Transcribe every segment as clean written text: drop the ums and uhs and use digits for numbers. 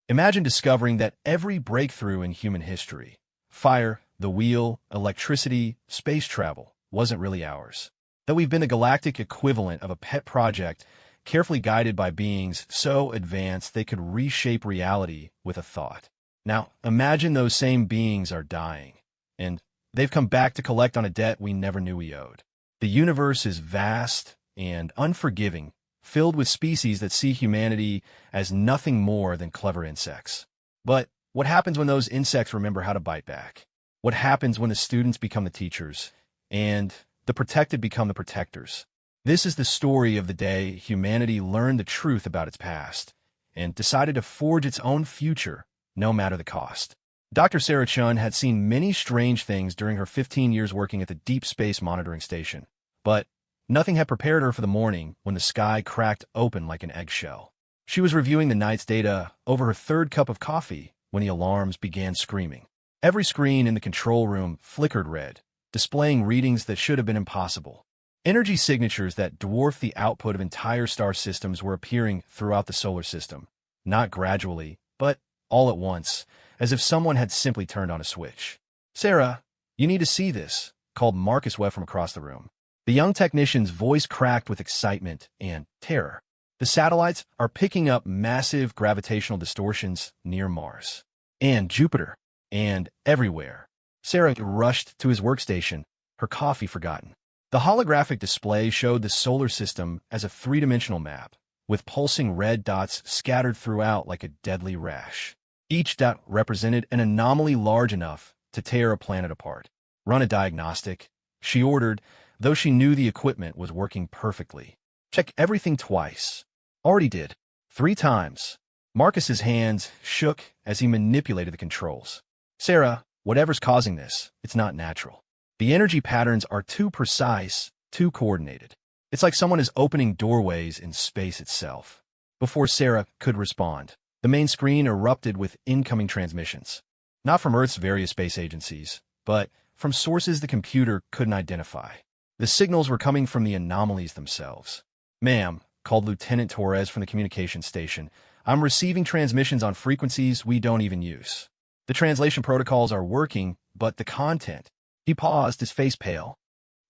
Imagine discovering that every breakthrough in human history, fire, the wheel, electricity, space travel, wasn't really ours. That we've been the galactic equivalent of a pet project carefully guided by beings so advanced they could reshape reality with a thought. Now, imagine those same beings are dying, and they've come back to collect on a debt we never knew we owed. The universe is vast and unforgiving, filled with species that see humanity as nothing more than clever insects. But what happens when those insects remember how to bite back? What happens when the students become the teachers, and the protected become the protectors? This is the story of the day humanity learned the truth about its past and decided to forge its own future, no matter the cost. Dr. Sarah Chun had seen many strange things during her 15 years working at the Deep Space Monitoring Station, but nothing had prepared her for the morning when the sky cracked open like an eggshell. She was reviewing the night's data over her third cup of coffee when the alarms began screaming. Every screen in the control room flickered red, displaying readings that should have been impossible. Energy signatures that dwarfed the output of entire star systems were appearing throughout the solar system, not gradually, but all at once, as if someone had simply turned on a switch. "Sarah, you need to see this," called Marcus Webb from across the room. The young technician's voice cracked with excitement and terror. "The satellites are picking up massive gravitational distortions near Mars, and Jupiter, and everywhere." Sarah rushed to his workstation, her coffee forgotten. The holographic display showed the solar system as a three-dimensional map, with pulsing red dots scattered throughout like a deadly rash. Each dot represented an anomaly large enough to tear a planet apart. "Run a diagnostic," she ordered, though she knew the equipment was working perfectly. "Check everything twice." "Already did." 3 times. Marcus's hands shook as he manipulated the controls. "Sarah, whatever's causing this, it's not natural. The energy patterns are too precise, too coordinated. It's like someone is opening doorways in space itself." Before Sarah could respond, the main screen erupted with incoming transmissions. Not from Earth's various space agencies, but from sources the computer couldn't identify. The signals were coming from the anomalies themselves. "Ma'am," called Lieutenant Torres from the communications station, "I'm receiving transmissions on frequencies we don't even use. The translation protocols are working, but the content—" He paused, his face pale.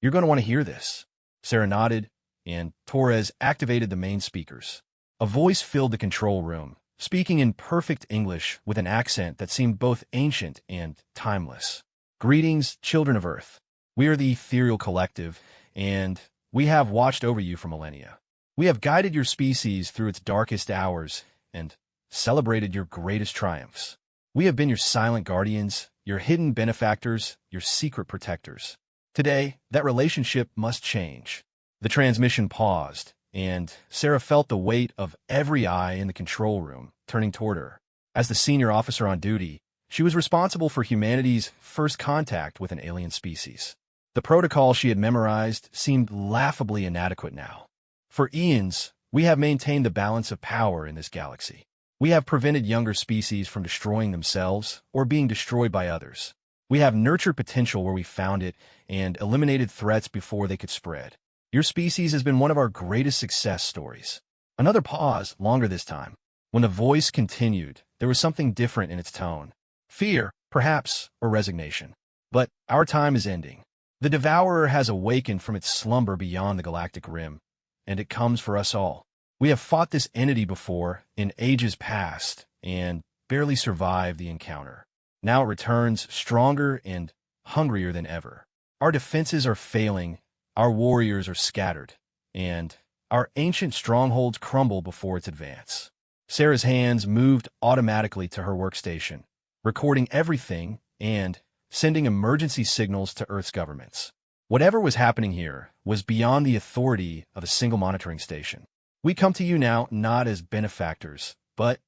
"You're going to want to hear this." Sarah nodded, and Torres activated the main speakers. A voice filled the control room, speaking in perfect English with an accent that seemed both ancient and timeless. "Greetings, children of Earth. We are the Ethereal Collective, and we have watched over you for millennia. We have guided your species through its darkest hours and celebrated your greatest triumphs. We have been your silent guardians, your hidden benefactors, your secret protectors. Today, that relationship must change." The transmission paused, and Sarah felt the weight of every eye in the control room turning toward her. As the senior officer on duty, she was responsible for humanity's first contact with an alien species. The protocol she had memorized seemed laughably inadequate now. "For eons, we have maintained the balance of power in this galaxy. We have prevented younger species from destroying themselves or being destroyed by others. We have nurtured potential where we found it and eliminated threats before they could spread. Your species has been one of our greatest success stories." Another pause, longer this time. When the voice continued, there was something different in its tone. Fear, perhaps, or resignation. "But our time is ending. The Devourer has awakened from its slumber beyond the galactic rim, and it comes for us all. We have fought this entity before, in ages past, and barely survived the encounter. Now it returns stronger and hungrier than ever. Our defenses are failing, our warriors are scattered, and our ancient strongholds crumble before its advance." Sarah's hands moved automatically to her workstation, recording everything and sending emergency signals to Earth's governments. Whatever was happening here was beyond the authority of a single monitoring station. "We come to you now not as benefactors, but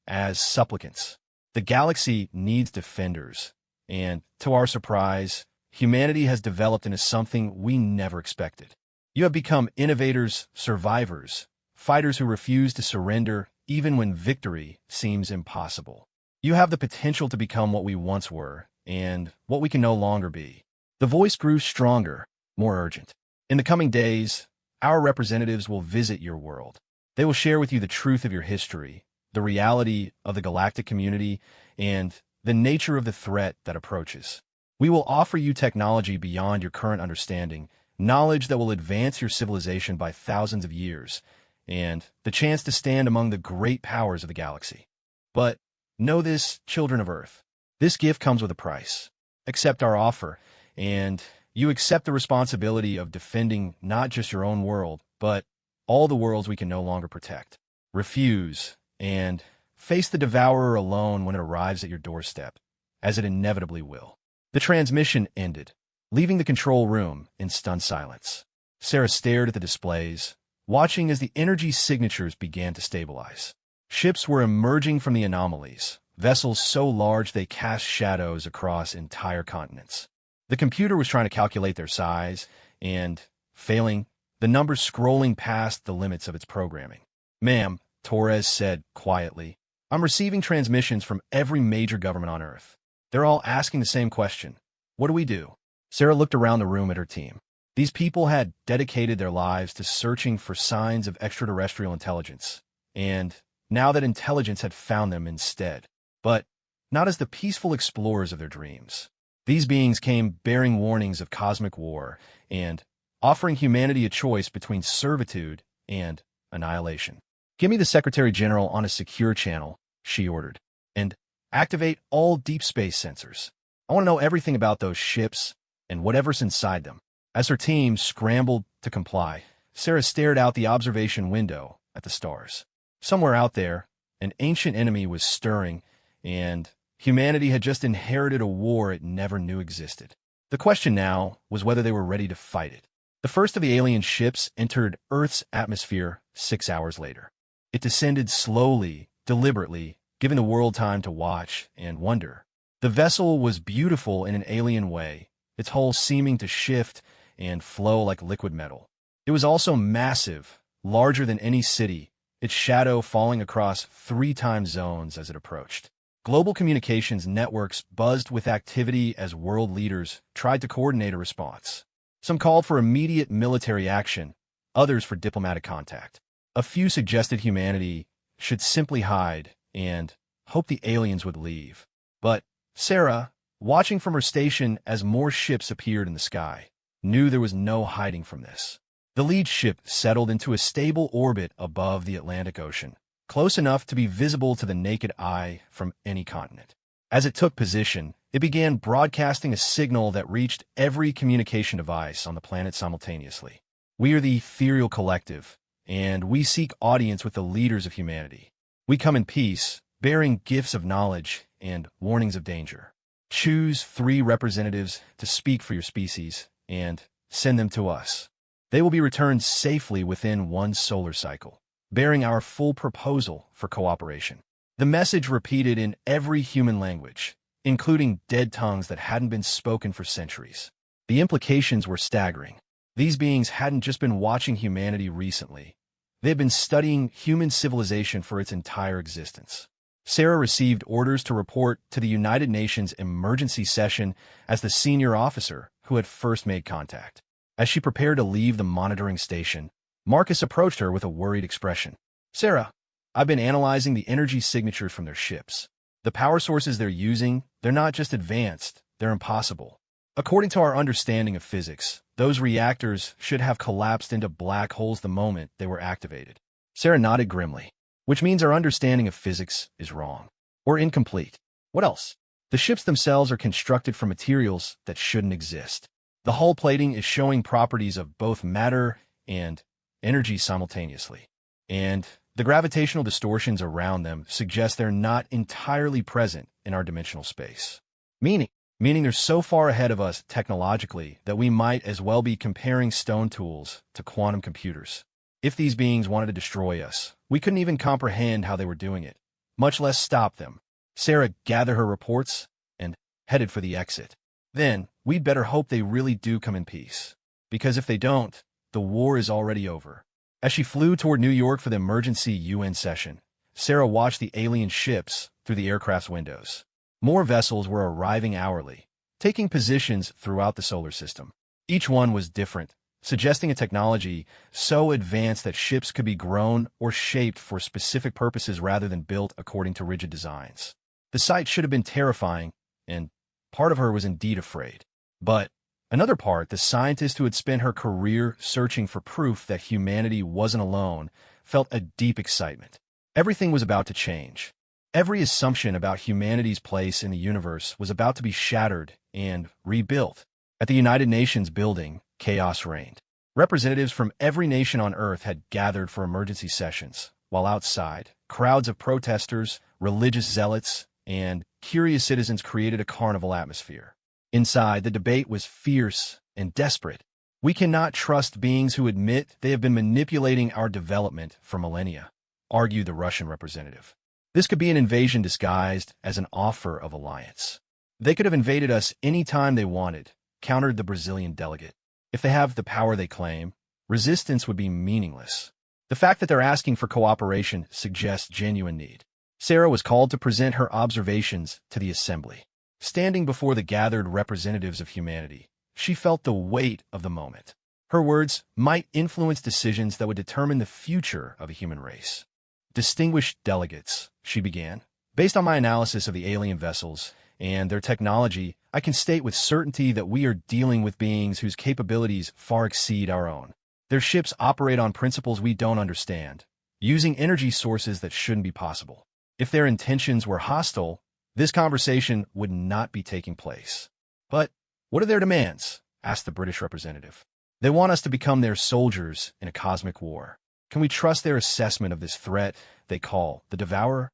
as supplicants. The galaxy needs defenders, and to our surprise, humanity has developed into something we never expected. You have become innovators, survivors, fighters who refuse to surrender even when victory seems impossible. You have the potential to become what we once were, and what we can no longer be." The voice grew stronger, more urgent. "In the coming days, our representatives will visit your world. They will share with you the truth of your history, the reality of the galactic community, and the nature of the threat that approaches. We will offer you technology beyond your current understanding, knowledge that will advance your civilization by thousands of years, and the chance to stand among the great powers of the galaxy. But know this, children of Earth. This gift comes with a price. Accept our offer, and you accept the responsibility of defending not just your own world, but all the worlds we can no longer protect. Refuse, and face the devourer alone when it arrives at your doorstep, as it inevitably will. The transmission ended, leaving the control room in stunned silence. Sarah stared at the displays, watching as the energy signatures began to stabilize. Ships were emerging from the anomalies, vessels so large they cast shadows across entire continents. The computer was trying to calculate their size, and, failing, the numbers scrolling past the limits of its programming. "Ma'am," Torres said quietly, "I'm receiving transmissions from every major government on Earth. They're all asking the same question. What do we do?" Sarah looked around the room at her team. These people had dedicated their lives to searching for signs of extraterrestrial intelligence, and now that intelligence had found them instead. But not as the peaceful explorers of their dreams. These beings came bearing warnings of cosmic war and offering humanity a choice between servitude and annihilation. "Give me the Secretary General on a secure channel," she ordered, "and activate all deep space sensors. I want to know everything about those ships and whatever's inside them." As her team scrambled to comply, Sarah stared out the observation window at the stars. Somewhere out there, an ancient enemy was stirring, and humanity had just inherited a war it never knew existed. The question now was whether they were ready to fight it. The first of the alien ships entered Earth's atmosphere 6 hours later. It descended slowly, deliberately, giving the world time to watch and wonder. The vessel was beautiful in an alien way, its hull seeming to shift and flow like liquid metal. It was also massive, larger than any city, its shadow falling across 3 time zones as it approached. Global communications networks buzzed with activity as world leaders tried to coordinate a response. Some called for immediate military action, others for diplomatic contact. A few suggested humanity should simply hide and hope the aliens would leave. But Sarah, watching from her station as more ships appeared in the sky, knew there was no hiding from this. The lead ship settled into a stable orbit above the Atlantic Ocean, close enough to be visible to the naked eye from any continent. As it took position, it began broadcasting a signal that reached every communication device on the planet simultaneously. "We are the Ethereal Collective, and we seek audience with the leaders of humanity. We come in peace, bearing gifts of knowledge and warnings of danger. Choose 3 representatives to speak for your species, and send them to us. They will be returned safely within 1 solar cycle, bearing our full proposal for cooperation." The message repeated in every human language, including dead tongues that hadn't been spoken for centuries. The implications were staggering. These beings hadn't just been watching humanity recently. They had been studying human civilization for its entire existence. Sarah received orders to report to the United Nations emergency session as the senior officer who had first made contact. As she prepared to leave the monitoring station, Marcus approached her with a worried expression. "Sarah, I've been analyzing the energy signatures from their ships. The power sources they're using, they're not just advanced, they're impossible. According to our understanding of physics, those reactors should have collapsed into black holes the moment they were activated." Sarah nodded grimly. "Which means our understanding of physics is wrong. Or incomplete. What else?" "The ships themselves are constructed from materials that shouldn't exist. The hull plating is showing properties of both matter and energy simultaneously. And the gravitational distortions around them suggest they're not entirely present in our dimensional space. Meaning they're so far ahead of us technologically that we might as well be comparing stone tools to quantum computers. If these beings wanted to destroy us, we couldn't even comprehend how they were doing it, much less stop them." Sarah gathered her reports and headed for the exit. "Then, we'd better hope they really do come in peace. Because if they don't, the war is already over." As she flew toward New York for the emergency UN session, Sarah watched the alien ships through the aircraft's windows. More vessels were arriving hourly, taking positions throughout the solar system. Each one was different, suggesting a technology so advanced that ships could be grown or shaped for specific purposes rather than built according to rigid designs. The sight should have been terrifying, and part of her was indeed afraid. But another part, the scientist who had spent her career searching for proof that humanity wasn't alone, felt a deep excitement. Everything was about to change. Every assumption about humanity's place in the universe was about to be shattered and rebuilt. At the United Nations building, chaos reigned. Representatives from every nation on Earth had gathered for emergency sessions, while outside, crowds of protesters, religious zealots, and curious citizens created a carnival atmosphere. Inside, the debate was fierce and desperate. We cannot trust beings who admit they have been manipulating our development for millennia, argued the Russian representative. This could be an invasion disguised as an offer of alliance. They could have invaded us any time they wanted, countered the Brazilian delegate. If they have the power they claim, resistance would be meaningless. The fact that they're asking for cooperation suggests genuine need. Sarah was called to present her observations to the assembly. Standing before the gathered representatives of humanity, she felt the weight of the moment. Her words might influence decisions that would determine the future of a human race. Distinguished delegates, she began. Based on my analysis of the alien vessels and their technology, I can state with certainty that we are dealing with beings whose capabilities far exceed our own. Their ships operate on principles we don't understand, using energy sources that shouldn't be possible. If their intentions were hostile, this conversation would not be taking place. But what are their demands? Asked the British representative. They want us to become their soldiers in a cosmic war. Can we trust their assessment of this threat they call the Devourer?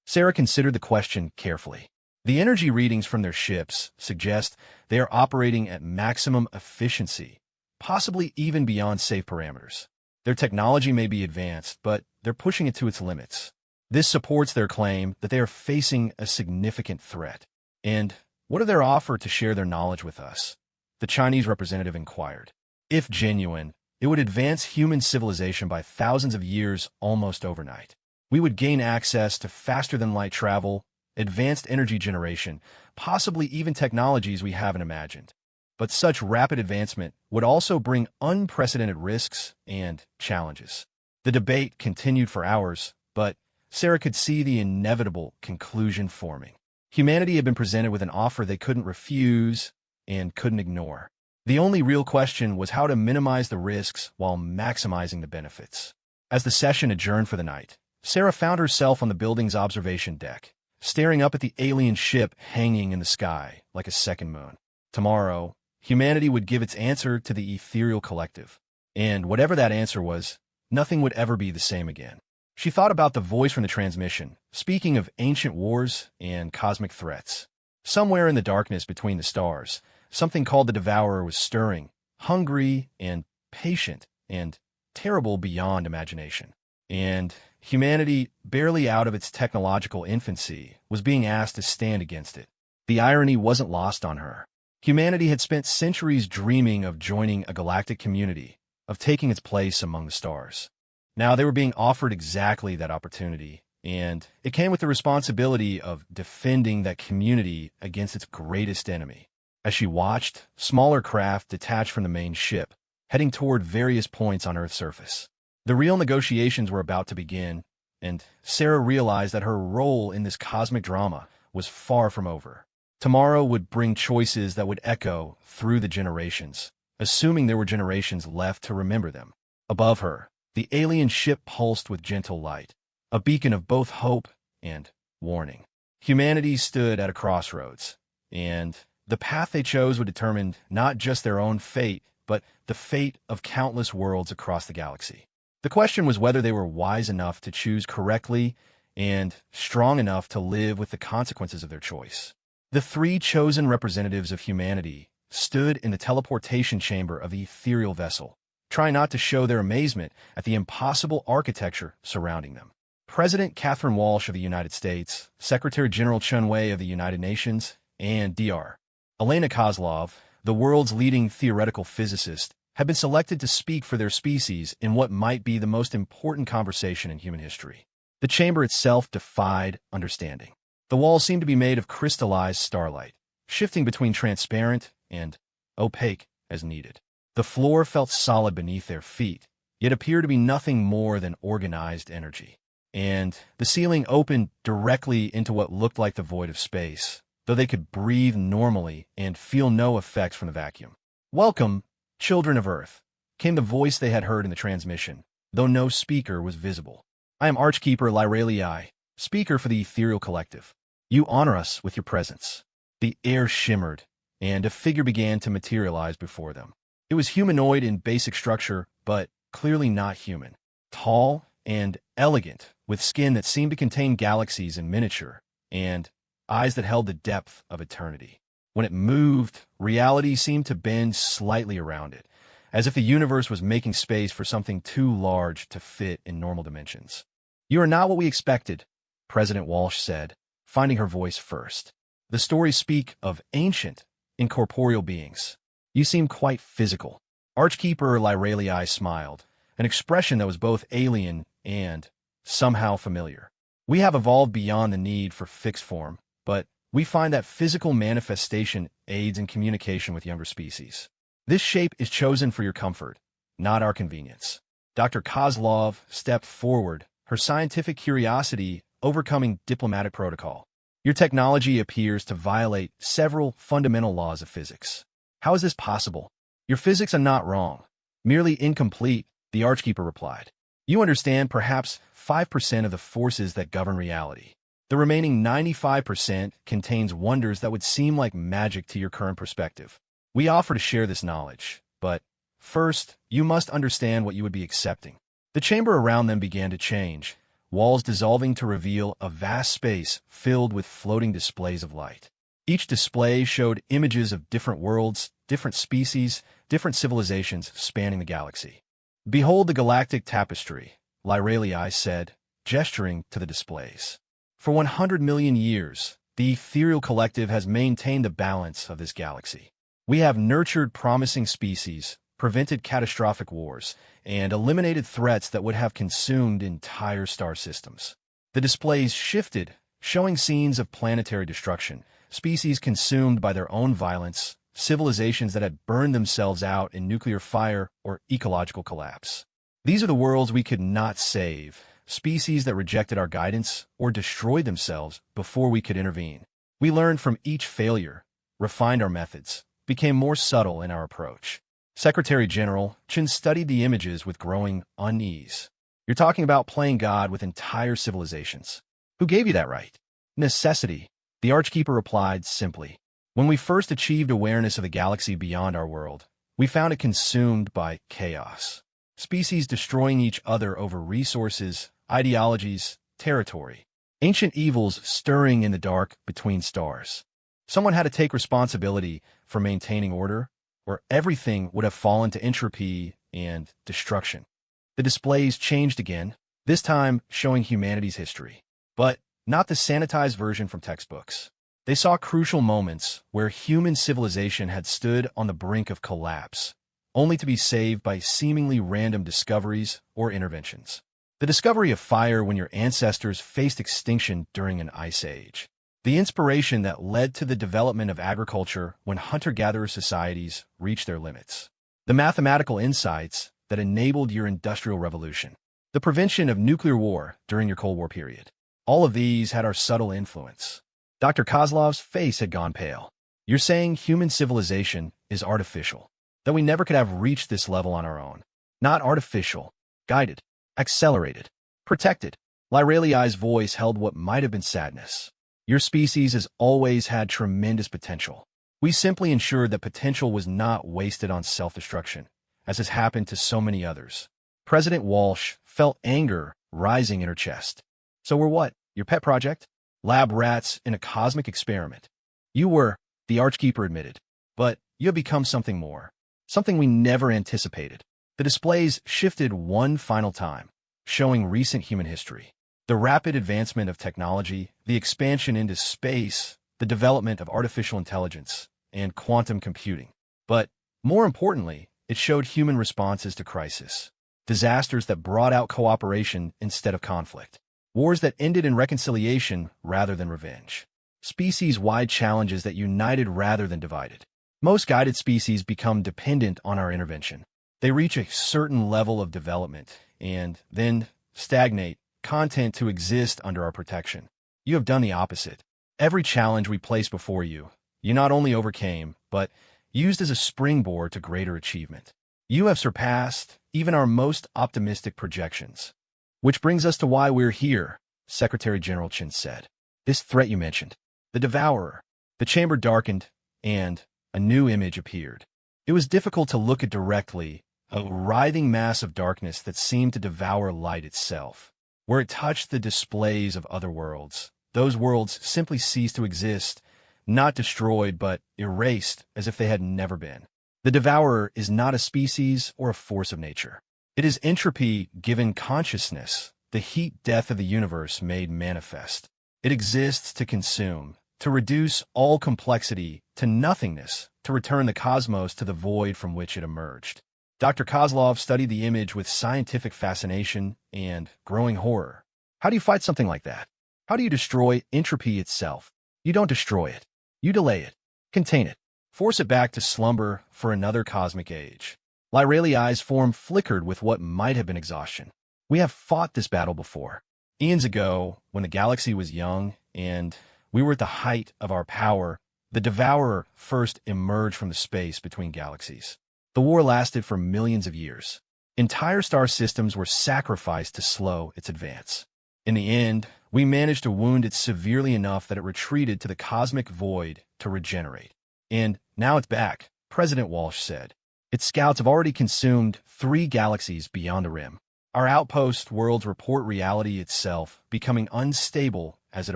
Sarah considered the question carefully. The energy readings from their ships suggest they are operating at maximum efficiency, possibly even beyond safe parameters. Their technology may be advanced, but they're pushing it to its limits. This supports their claim that they are facing a significant threat. And what are their offer to share their knowledge with us? The Chinese representative inquired. If genuine, it would advance human civilization by thousands of years almost overnight. We would gain access to faster-than-light travel, advanced energy generation, possibly even technologies we haven't imagined. But such rapid advancement would also bring unprecedented risks and challenges. The debate continued for hours, but Sarah could see the inevitable conclusion forming. Humanity had been presented with an offer they couldn't refuse and couldn't ignore. The only real question was how to minimize the risks while maximizing the benefits. As the session adjourned for the night, Sarah found herself on the building's observation deck, staring up at the alien ship hanging in the sky like a second moon. Tomorrow, humanity would give its answer to the ethereal collective. And whatever that answer was, nothing would ever be the same again. She thought about the voice from the transmission, speaking of ancient wars and cosmic threats. Somewhere in the darkness between the stars, something called the Devourer was stirring, hungry and patient and terrible beyond imagination. And humanity, barely out of its technological infancy, was being asked to stand against it. The irony wasn't lost on her. Humanity had spent centuries dreaming of joining a galactic community, of taking its place among the stars. Now they were being offered exactly that opportunity, and it came with the responsibility of defending that community against its greatest enemy. As she watched, smaller craft detached from the main ship, heading toward various points on Earth's surface. The real negotiations were about to begin, and Sarah realized that her role in this cosmic drama was far from over. Tomorrow would bring choices that would echo through the generations, assuming there were generations left to remember them. Above her, the alien ship pulsed with gentle light, a beacon of both hope and warning. Humanity stood at a crossroads, and the path they chose would determine not just their own fate, but the fate of countless worlds across the galaxy. The question was whether they were wise enough to choose correctly and strong enough to live with the consequences of their choice. The three chosen representatives of humanity stood in the teleportation chamber of the ethereal vessel, trying not to show their amazement at the impossible architecture surrounding them. President Catherine Walsh of the United States, Secretary General Chun Wei of the United Nations, and Dr. Elena Kozlov, the world's leading theoretical physicist, had been selected to speak for their species in what might be the most important conversation in human history. The chamber itself defied understanding. The walls seemed to be made of crystallized starlight, shifting between transparent and opaque as needed. The floor felt solid beneath their feet, yet appeared to be nothing more than organized energy. And the ceiling opened directly into what looked like the void of space, though they could breathe normally and feel no effects from the vacuum. "Welcome, children of Earth," came the voice they had heard in the transmission, though no speaker was visible. "I am Archkeeper Lyralii, speaker for the Ethereal Collective. You honor us with your presence." The air shimmered, and a figure began to materialize before them. It was humanoid in basic structure, but clearly not human. Tall and elegant, with skin that seemed to contain galaxies in miniature, and eyes that held the depth of eternity. When it moved, reality seemed to bend slightly around it, as if the universe was making space for something too large to fit in normal dimensions. "You are not what we expected," President Walsh said, finding her voice first. "The stories speak of ancient, incorporeal beings. You seem quite physical." Archkeeper Lyralii smiled, an expression that was both alien and somehow familiar. "We have evolved beyond the need for fixed form, but we find that physical manifestation aids in communication with younger species. This shape is chosen for your comfort, not our convenience." Dr. Kozlov stepped forward, her scientific curiosity overcoming diplomatic protocol. "Your technology appears to violate several fundamental laws of physics. How is this possible?" "Your physics are not wrong, merely incomplete," the Archkeeper replied. "You understand perhaps 5% of the forces that govern reality. The remaining 95% contains wonders that would seem like magic to your current perspective. We offer to share this knowledge, but first, you must understand what you would be accepting." The chamber around them began to change, walls dissolving to reveal a vast space filled with floating displays of light. Each display showed images of different worlds, different species, different civilizations spanning the galaxy. "Behold the galactic tapestry," Lyralii said, gesturing to the displays. "For 100 million years, the Ethereal Collective has maintained the balance of this galaxy. We have nurtured promising species, prevented catastrophic wars, and eliminated threats that would have consumed entire star systems." The displays shifted, showing scenes of planetary destruction, species consumed by their own violence, civilizations that had burned themselves out in nuclear fire or ecological collapse. "These are the worlds we could not save, species that rejected our guidance or destroyed themselves before we could intervene. We learned from each failure, refined our methods, became more subtle in our approach." Secretary General Chen studied the images with growing unease. "You're talking about playing God with entire civilizations. Who gave you that right?" "Necessity," the Archkeeper replied simply. "When we first achieved awareness of the galaxy beyond our world, we found it consumed by chaos. Species destroying each other over resources, ideologies, territory. Ancient evils stirring in the dark between stars. Someone had to take responsibility for maintaining order, or everything would have fallen to entropy and destruction." The displays changed again, this time showing humanity's history. But not the sanitized version from textbooks. They saw crucial moments where human civilization had stood on the brink of collapse, only to be saved by seemingly random discoveries or interventions. The discovery of fire when your ancestors faced extinction during an ice age. The inspiration that led to the development of agriculture when hunter-gatherer societies reached their limits. The mathematical insights that enabled your industrial revolution. The prevention of nuclear war during your Cold War period. All of these had our subtle influence. Dr. Kozlov's face had gone pale. "You're saying human civilization is artificial, that we never could have reached this level on our own. Not artificial, guided, accelerated, protected." Lyralii's voice held what might have been sadness. "Your species has always had tremendous potential. We simply ensured that potential was not wasted on self-destruction, as has happened to so many others." President Walsh felt anger rising in her chest. "So we're what? Your pet project? Lab rats in a cosmic experiment." "You were," the Archkeeper admitted. "But you have become something more. Something we never anticipated." The displays shifted one final time, showing recent human history. The rapid advancement of technology, the expansion into space, the development of artificial intelligence, and quantum computing. But more importantly, it showed human responses to crisis. Disasters that brought out cooperation instead of conflict. Wars that ended in reconciliation rather than revenge. Species-wide challenges that united rather than divided. Most guided species become dependent on our intervention. They reach a certain level of development and then stagnate, content to exist under our protection. You have done the opposite. Every challenge we placed before you, you not only overcame, but used as a springboard to greater achievement. You have surpassed even our most optimistic projections. Which brings us to why we're here, Secretary General Chin said. This threat you mentioned, the Devourer. The chamber darkened, and a new image appeared. It was difficult to look at directly, a writhing mass of darkness that seemed to devour light itself. Where it touched the displays of other worlds, those worlds simply ceased to exist, not destroyed but erased as if they had never been. The Devourer is not a species or a force of nature. It is entropy given consciousness, the heat death of the universe made manifest. It exists to consume, to reduce all complexity to nothingness, to return the cosmos to the void from which it emerged. Dr. Kozlov studied the image with scientific fascination and growing horror. How do you fight something like that? How do you destroy entropy itself? You don't destroy it. You delay it, contain it, force it back to slumber for another cosmic age. Lyraliai's form flickered with what might have been exhaustion. We have fought this battle before. Eons ago, when the galaxy was young and we were at the height of our power, the Devourer first emerged from the space between galaxies. The war lasted for millions of years. Entire star systems were sacrificed to slow its advance. In the end, we managed to wound it severely enough that it retreated to the cosmic void to regenerate. And now it's back, President Walsh said. Its scouts have already consumed 3 galaxies beyond the rim. Our outpost worlds report reality itself becoming unstable as it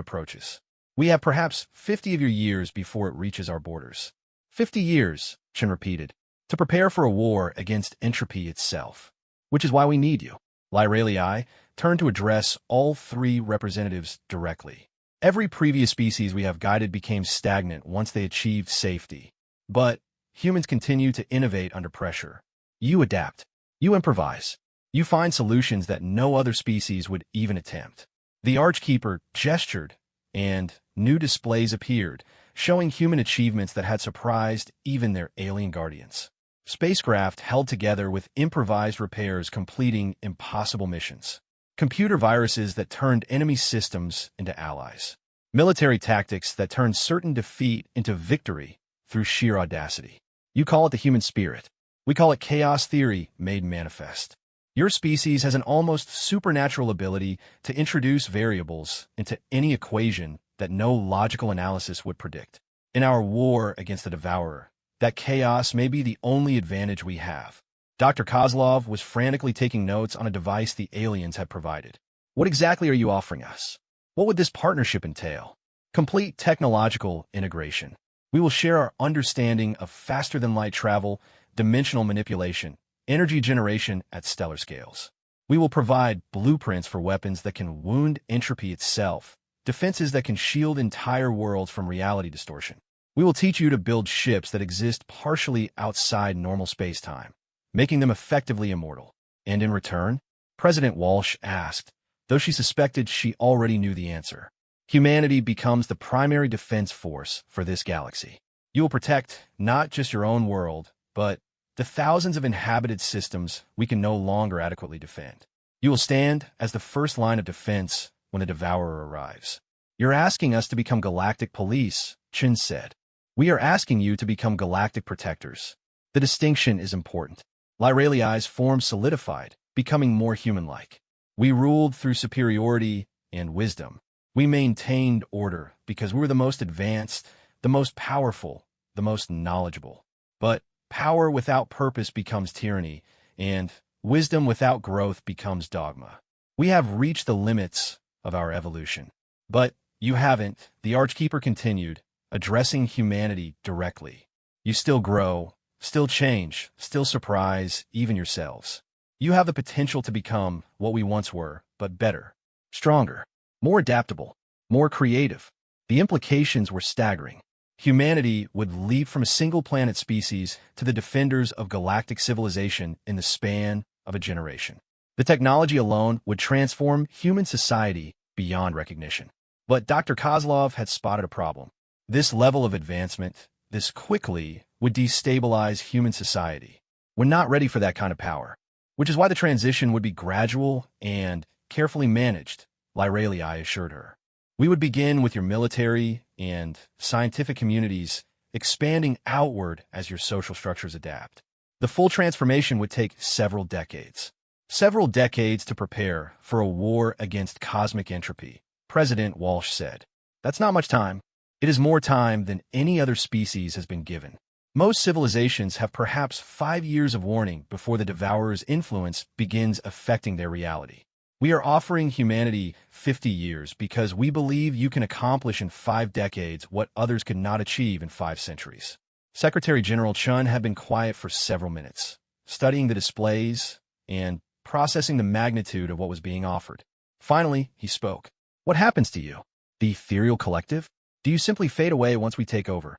approaches. We have perhaps 50 of your years before it reaches our borders. 50 years, Chen repeated, to prepare for a war against entropy itself. Which is why we need you. Lyraliai turned to address all 3 representatives directly. Every previous species we have guided became stagnant once they achieved safety. But humans continue to innovate under pressure. You adapt. You improvise. You find solutions that no other species would even attempt. The Archkeeper gestured, and new displays appeared, showing human achievements that had surprised even their alien guardians. Spacecraft held together with improvised repairs completing impossible missions. Computer viruses that turned enemy systems into allies. Military tactics that turned certain defeat into victory through sheer audacity. You call it the human spirit. We call it chaos theory made manifest. Your species has an almost supernatural ability to introduce variables into any equation that no logical analysis would predict. In our war against the Devourer, that chaos may be the only advantage we have. Dr. Kozlov was frantically taking notes on a device the aliens had provided. What exactly are you offering us? What would this partnership entail? Complete technological integration. We will share our understanding of faster-than-light travel, dimensional manipulation, energy generation at stellar scales. We will provide blueprints for weapons that can wound entropy itself, defenses that can shield entire worlds from reality distortion. We will teach you to build ships that exist partially outside normal space-time, making them effectively immortal. And in return, President Walsh asked, though she suspected she already knew the answer. Humanity becomes the primary defense force for this galaxy. You will protect not just your own world, but the thousands of inhabited systems we can no longer adequately defend. You will stand as the first line of defense when the Devourer arrives. You're asking us to become galactic police, Chin said. We are asking you to become galactic protectors. The distinction is important. Lyraliai's form solidified, becoming more human-like. We ruled through superiority and wisdom. We maintained order because we were the most advanced, the most powerful, the most knowledgeable. But power without purpose becomes tyranny, and wisdom without growth becomes dogma. We have reached the limits of our evolution. But you haven't, the Archkeeper continued, addressing humanity directly. You still grow, still change, still surprise even yourselves. You have the potential to become what we once were, but better, stronger, more adaptable, more creative. The implications were staggering. Humanity would leap from a single-planet species to the defenders of galactic civilization in the span of a generation. The technology alone would transform human society beyond recognition. But Dr. Kozlov had spotted a problem. This level of advancement, this quickly would destabilize human society. We're not ready for that kind of power, which is why the transition would be gradual and carefully managed, Lyralii assured her. We would begin with your military and scientific communities, expanding outward as your social structures adapt. The full transformation would take several decades. Several decades to prepare for a war against cosmic entropy, President Walsh said. That's not much time. It is more time than any other species has been given. Most civilizations have perhaps 5 years of warning before the Devourer's influence begins affecting their reality. We are offering humanity 50 years because we believe you can accomplish in 5 decades what others could not achieve in 5 centuries. Secretary General Chun had been quiet for several minutes, studying the displays and processing the magnitude of what was being offered. Finally, he spoke. What happens to you? The ethereal collective? Do you simply fade away once we take over?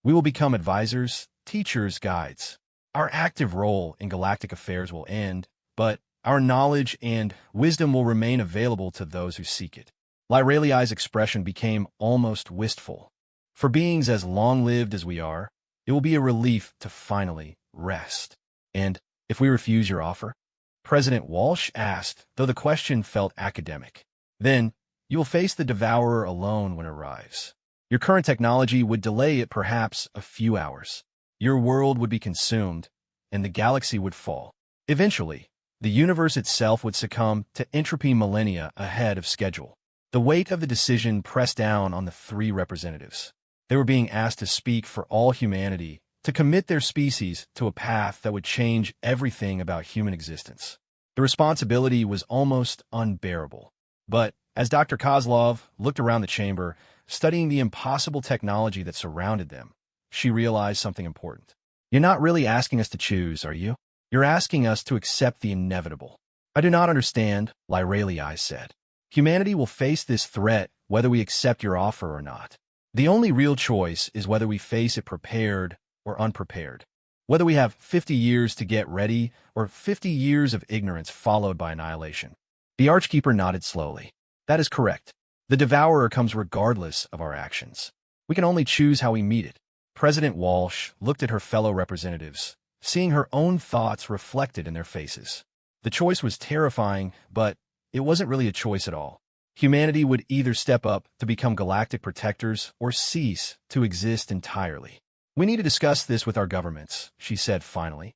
We will become advisors, teachers, guides. Our active role in galactic affairs will end, but our knowledge and wisdom will remain available to those who seek it. Lyralii's expression became almost wistful. For beings as long-lived as we are, it will be a relief to finally rest. And if we refuse your offer? President Walsh asked, though the question felt academic. Then, you will face the Devourer alone when it arrives. Your current technology would delay it perhaps a few hours. Your world would be consumed, and the galaxy would fall. Eventually, the universe itself would succumb to entropy millennia ahead of schedule. The weight of the decision pressed down on the 3 representatives. They were being asked to speak for all humanity, to commit their species to a path that would change everything about human existence. The responsibility was almost unbearable. But as Dr. Kozlov looked around the chamber, studying the impossible technology that surrounded them, she realized something important. You're not really asking us to choose, are you? You're asking us to accept the inevitable. I do not understand, Lyralii said. Humanity will face this threat whether we accept your offer or not. The only real choice is whether we face it prepared or unprepared. Whether we have 50 years to get ready or 50 years of ignorance followed by annihilation. The Archkeeper nodded slowly. That is correct. The Devourer comes regardless of our actions. We can only choose how we meet it. President Walsh looked at her fellow representatives, seeing her own thoughts reflected in their faces. The choice was terrifying, but it wasn't really a choice at all. Humanity would either step up to become galactic protectors or cease to exist entirely. We need to discuss this with our governments, she said finally.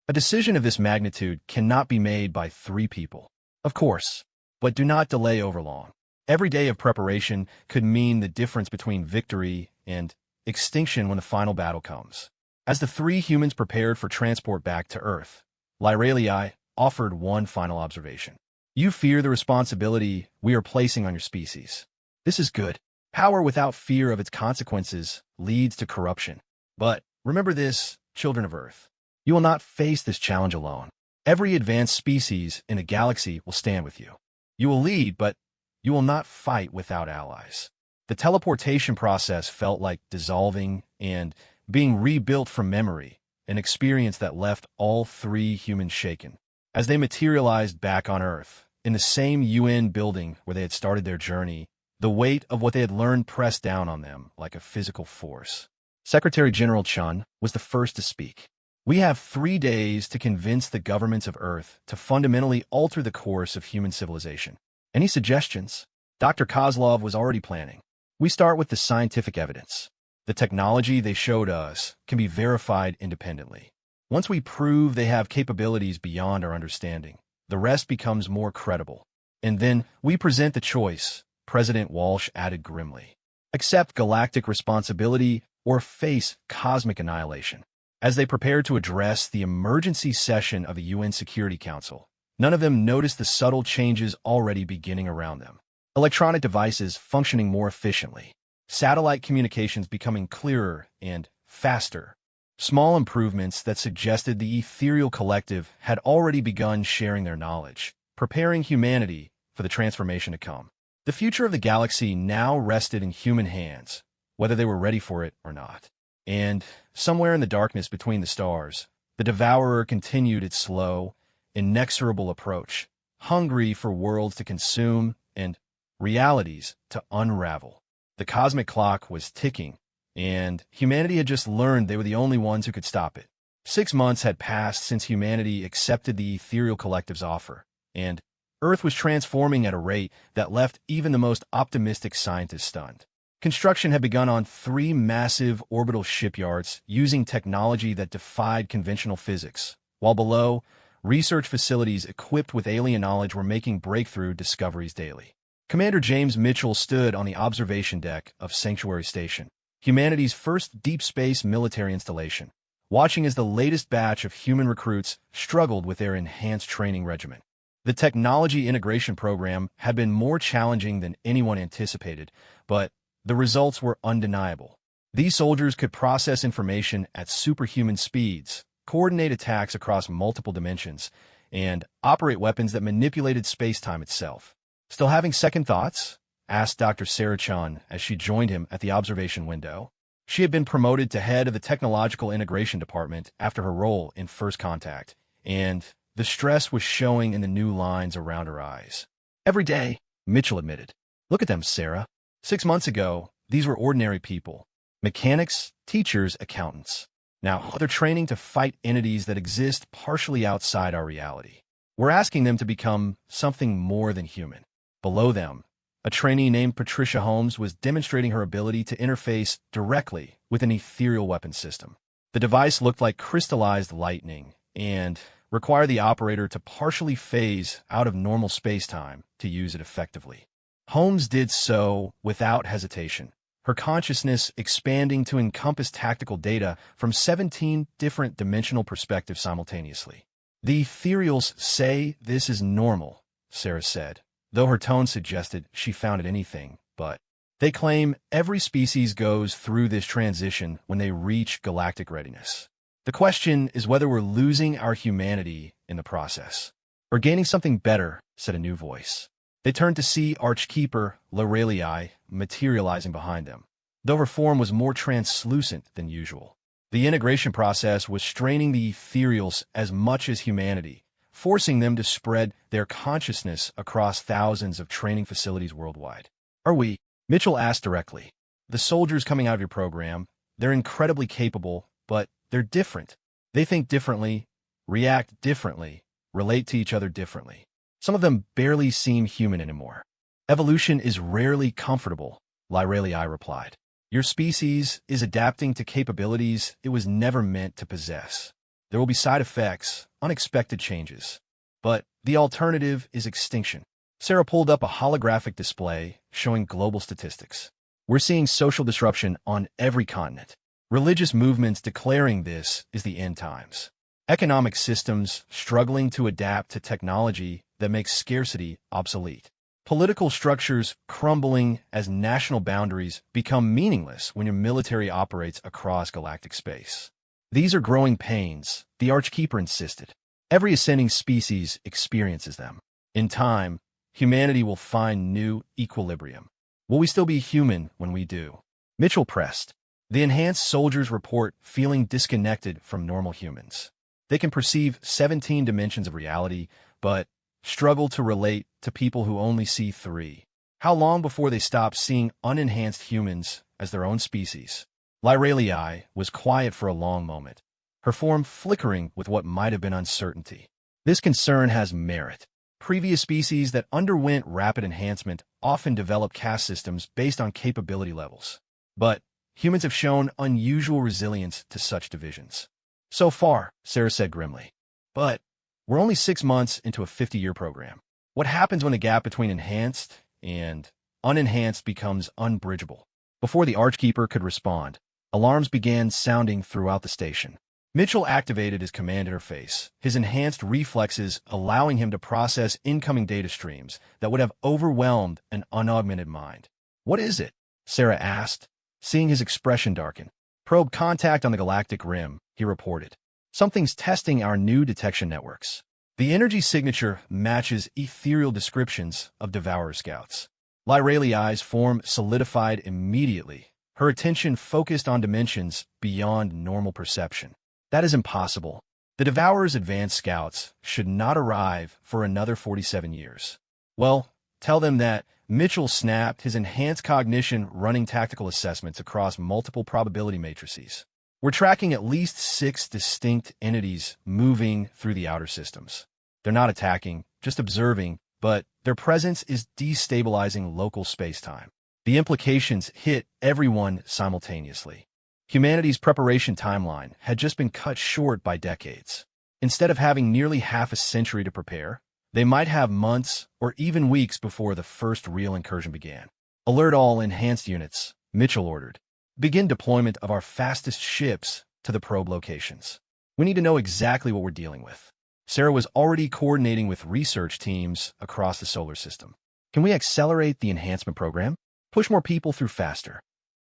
A decision of this magnitude cannot be made by 3 people. Of course, but do not delay over long. Every day of preparation could mean the difference between victory and extinction when the final battle comes. As the 3 humans prepared for transport back to Earth, Lyralii offered one final observation. You fear the responsibility we are placing on your species. This is good. Power without fear of its consequences leads to corruption. But remember this, children of Earth. You will not face this challenge alone. Every advanced species in a galaxy will stand with you. You will lead, but you will not fight without allies. The teleportation process felt like dissolving and being rebuilt from memory, an experience that left all 3 humans shaken. As they materialized back on Earth, in the same UN building where they had started their journey, the weight of what they had learned pressed down on them like a physical force. Secretary General Chun was the first to speak. We have 3 days to convince the governments of Earth to fundamentally alter the course of human civilization. Any suggestions? Dr. Kozlov was already planning. We start with the scientific evidence. The technology they showed us can be verified independently. Once we prove they have capabilities beyond our understanding, the rest becomes more credible. And then we present the choice, President Walsh added grimly. Accept galactic responsibility or face cosmic annihilation. As they prepared to address the emergency session of the UN Security Council, none of them noticed the subtle changes already beginning around them. Electronic devices functioning more efficiently, satellite communications becoming clearer and faster. Small improvements that suggested the ethereal collective had already begun sharing their knowledge, preparing humanity for the transformation to come. The future of the galaxy now rested in human hands, whether they were ready for it or not. And somewhere in the darkness between the stars, the Devourer continued its slow, inexorable approach, hungry for worlds to consume and realities to unravel. The cosmic clock was ticking, and humanity had just learned they were the only ones who could stop it. 6 months had passed since humanity accepted the ethereal collective's offer, and Earth was transforming at a rate that left even the most optimistic scientists stunned. Construction had begun on 3 massive orbital shipyards using technology that defied conventional physics, while below, research facilities equipped with alien knowledge were making breakthrough discoveries daily. Commander James Mitchell stood on the observation deck of Sanctuary Station, humanity's first deep space military installation, watching as the latest batch of human recruits struggled with their enhanced training regimen. The technology integration program had been more challenging than anyone anticipated, but the results were undeniable. These soldiers could process information at superhuman speeds, coordinate attacks across multiple dimensions, and operate weapons that manipulated space-time itself. "Still having second thoughts?" asked Dr. Sarah Chun as she joined him at the observation window. She had been promoted to head of the Technological Integration Department after her role in First Contact, and the stress was showing in the new lines around her eyes. "Every day," Mitchell admitted. "Look at them, Sarah. 6 months ago, these were ordinary people. Mechanics, teachers, accountants. Now, they're training to fight entities that exist partially outside our reality. We're asking them to become something more than human." Below them, a trainee named Patricia Holmes was demonstrating her ability to interface directly with an ethereal weapon system. The device looked like crystallized lightning and required the operator to partially phase out of normal space-time to use it effectively. Holmes did so without hesitation, her consciousness expanding to encompass tactical data from 17 different dimensional perspectives simultaneously. "The ethereals say this is normal," Sarah said, though her tone suggested she found it anything but. "They claim every species goes through this transition when they reach galactic readiness. The question is whether we're losing our humanity in the process, or gaining something better," said a new voice. They turned to see Archkeeper Lorelei materializing behind them, though her form was more translucent than usual. The integration process was straining the ethereals as much as humanity, forcing them to spread their consciousness across thousands of training facilities worldwide. "Are we?" Mitchell asked directly. "The soldiers coming out of your program, they're incredibly capable, but they're different. They think differently, react differently, relate to each other differently. Some of them barely seem human anymore." "Evolution is rarely comfortable," Lorelei replied. "Your species is adapting to capabilities it was never meant to possess. There will be side effects, unexpected changes. But the alternative is extinction." Sarah pulled up a holographic display showing global statistics. "We're seeing social disruption on every continent. Religious movements declaring this is the end times. Economic systems struggling to adapt to technology that makes scarcity obsolete. Political structures crumbling as national boundaries become meaningless when your military operates across galactic space. These are growing pains," the Archkeeper insisted. "Every ascending species experiences them. In time, humanity will find new equilibrium. Will we still be human when we do?" Mitchell pressed. "The enhanced soldiers report feeling disconnected from normal humans. They can perceive 17 dimensions of reality, but struggle to relate to people who only see 3. How long before they stop seeing unenhanced humans as their own species?" Lorelei was quiet for a long moment, her form flickering with what might have been uncertainty. "This concern has merit. Previous species that underwent rapid enhancement often develop caste systems based on capability levels. But humans have shown unusual resilience to such divisions." "So far," Sarah said grimly. "But we're only 6 months into a 50-year program. What happens when the gap between enhanced and unenhanced becomes unbridgeable?" Before the Archkeeper could respond, alarms began sounding throughout the station. Mitchell activated his command interface, his enhanced reflexes allowing him to process incoming data streams that would have overwhelmed an unaugmented mind. "What is it?" Sarah asked, seeing his expression darken. "Probe contact on the galactic rim," he reported. "Something's testing our new detection networks. The energy signature matches ethereal descriptions of Devourer scouts." Lorelei's form solidified immediately, her attention focused on dimensions beyond normal perception. "That is impossible. The Devourer's advanced scouts should not arrive for another 47 years. Well, tell them that Mitchell snapped, his enhanced cognition running tactical assessments across multiple probability matrices. We're tracking at least 6 distinct entities moving through the outer systems. They're not attacking, just observing, but their presence is destabilizing local space-time. The implications hit everyone simultaneously. Humanity's preparation timeline had just been cut short by decades. Instead of having nearly half a century to prepare, they might have months or even weeks before the first real incursion began. Alert all enhanced units, Mitchell ordered. Begin deployment of our fastest ships to the probe locations. We need to know exactly what we're dealing with. Sarah was already coordinating with research teams across the solar system. Can we accelerate the enhancement program? Push more people through faster.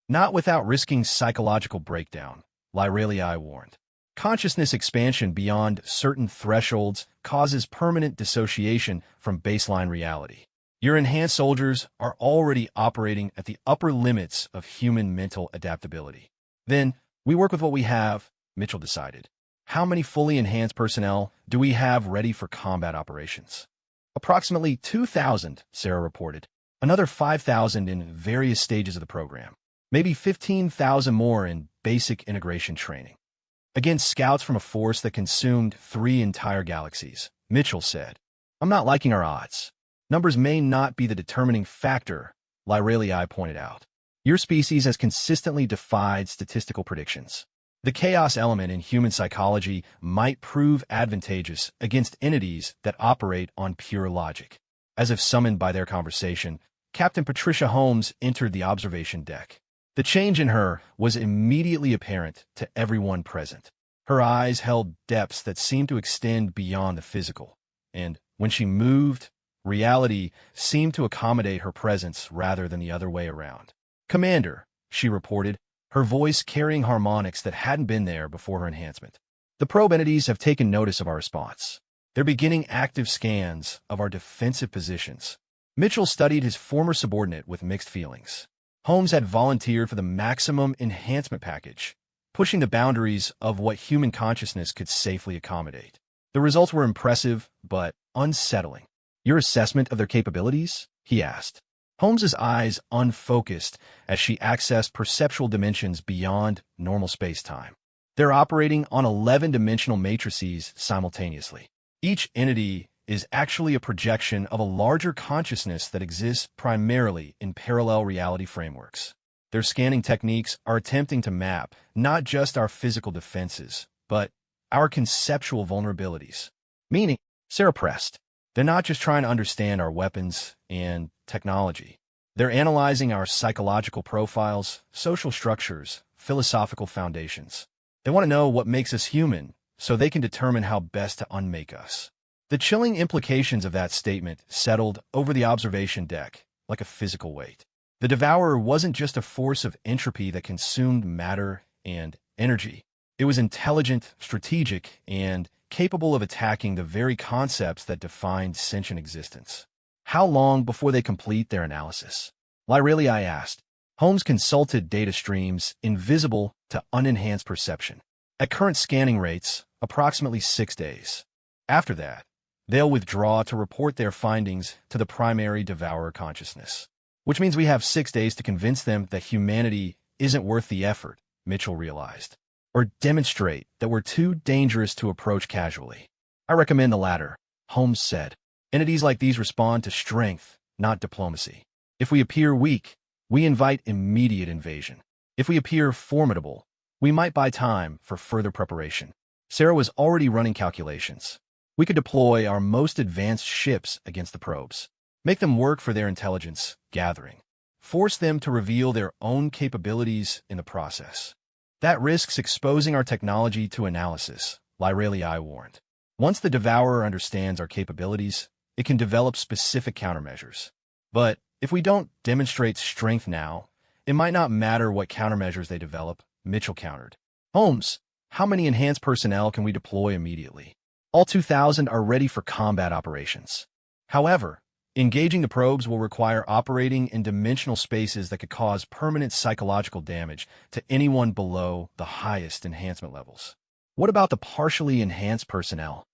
Not without risking psychological breakdown, Lyralii warned. Consciousness expansion beyond certain thresholds causes permanent dissociation from baseline reality. Your enhanced soldiers are already operating at the upper limits of human mental adaptability. Then, we work with what we have, Mitchell decided. How many fully enhanced personnel do we have ready for combat operations? Approximately 2,000, Sarah reported. Another 5,000 in various stages of the program. Maybe 15,000 more in basic integration training. Against scouts from a force that consumed 3 entire galaxies, Mitchell said. I'm not liking our odds. Numbers may not be the determining factor, Lyralii pointed out. Your species has consistently defied statistical predictions. The chaos element in human psychology might prove advantageous against entities that operate on pure logic. As if summoned by their conversation, Captain Patricia Holmes entered the observation deck. The change in her was immediately apparent to everyone present. Her eyes held depths that seemed to extend beyond the physical, and when she moved, reality seemed to accommodate her presence rather than the other way around. Commander, she reported, her voice carrying harmonics that hadn't been there before her enhancement. The probe entities have taken notice of our response. They're beginning active scans of our defensive positions. Mitchell studied his former subordinate with mixed feelings. Holmes had volunteered for the maximum enhancement package, pushing the boundaries of what human consciousness could safely accommodate. The results were impressive, but unsettling. Your assessment of their capabilities? He asked. Holmes's eyes unfocused as she accessed perceptual dimensions beyond normal space-time. They're operating on 11-dimensional matrices simultaneously. Each entity is actually a projection of a larger consciousness that exists primarily in parallel reality frameworks. Their scanning techniques are attempting to map not just our physical defenses, but our conceptual vulnerabilities. Meaning, Sarah pressed, they're not just trying to understand our weapons and technology. They're analyzing our psychological profiles, social structures, philosophical foundations. They want to know what makes us human so they can determine how best to unmake us. The chilling implications of that statement settled over the observation deck like a physical weight. The Devourer wasn't just a force of entropy that consumed matter and energy. It was intelligent, strategic, and capable of attacking the very concepts that defined sentient existence. How long before they complete their analysis? Lyralii asked. Holmes consulted data streams invisible to unenhanced perception. At current scanning rates, approximately 6 days. After that, they'll withdraw to report their findings to the primary Devourer consciousness. Which means we have 6 days to convince them that humanity isn't worth the effort, Mitchell realized. Or demonstrate that we're too dangerous to approach casually. I recommend the latter, Holmes said. Entities like these respond to strength, not diplomacy. If we appear weak, we invite immediate invasion. If we appear formidable, we might buy time for further preparation. Sarah was already running calculations. We could deploy our most advanced ships against the probes. Make them work for their intelligence gathering. Force them to reveal their own capabilities in the process. That risks exposing our technology to analysis, Lyralii warned. Once the Devourer understands our capabilities, it can develop specific countermeasures. But if we don't demonstrate strength now, it might not matter what countermeasures they develop, Mitchell countered. Holmes, how many enhanced personnel can we deploy immediately? All 2,000 are ready for combat operations. However, engaging the probes will require operating in dimensional spaces that could cause permanent psychological damage to anyone below the highest enhancement levels. What about the partially enhanced personnel?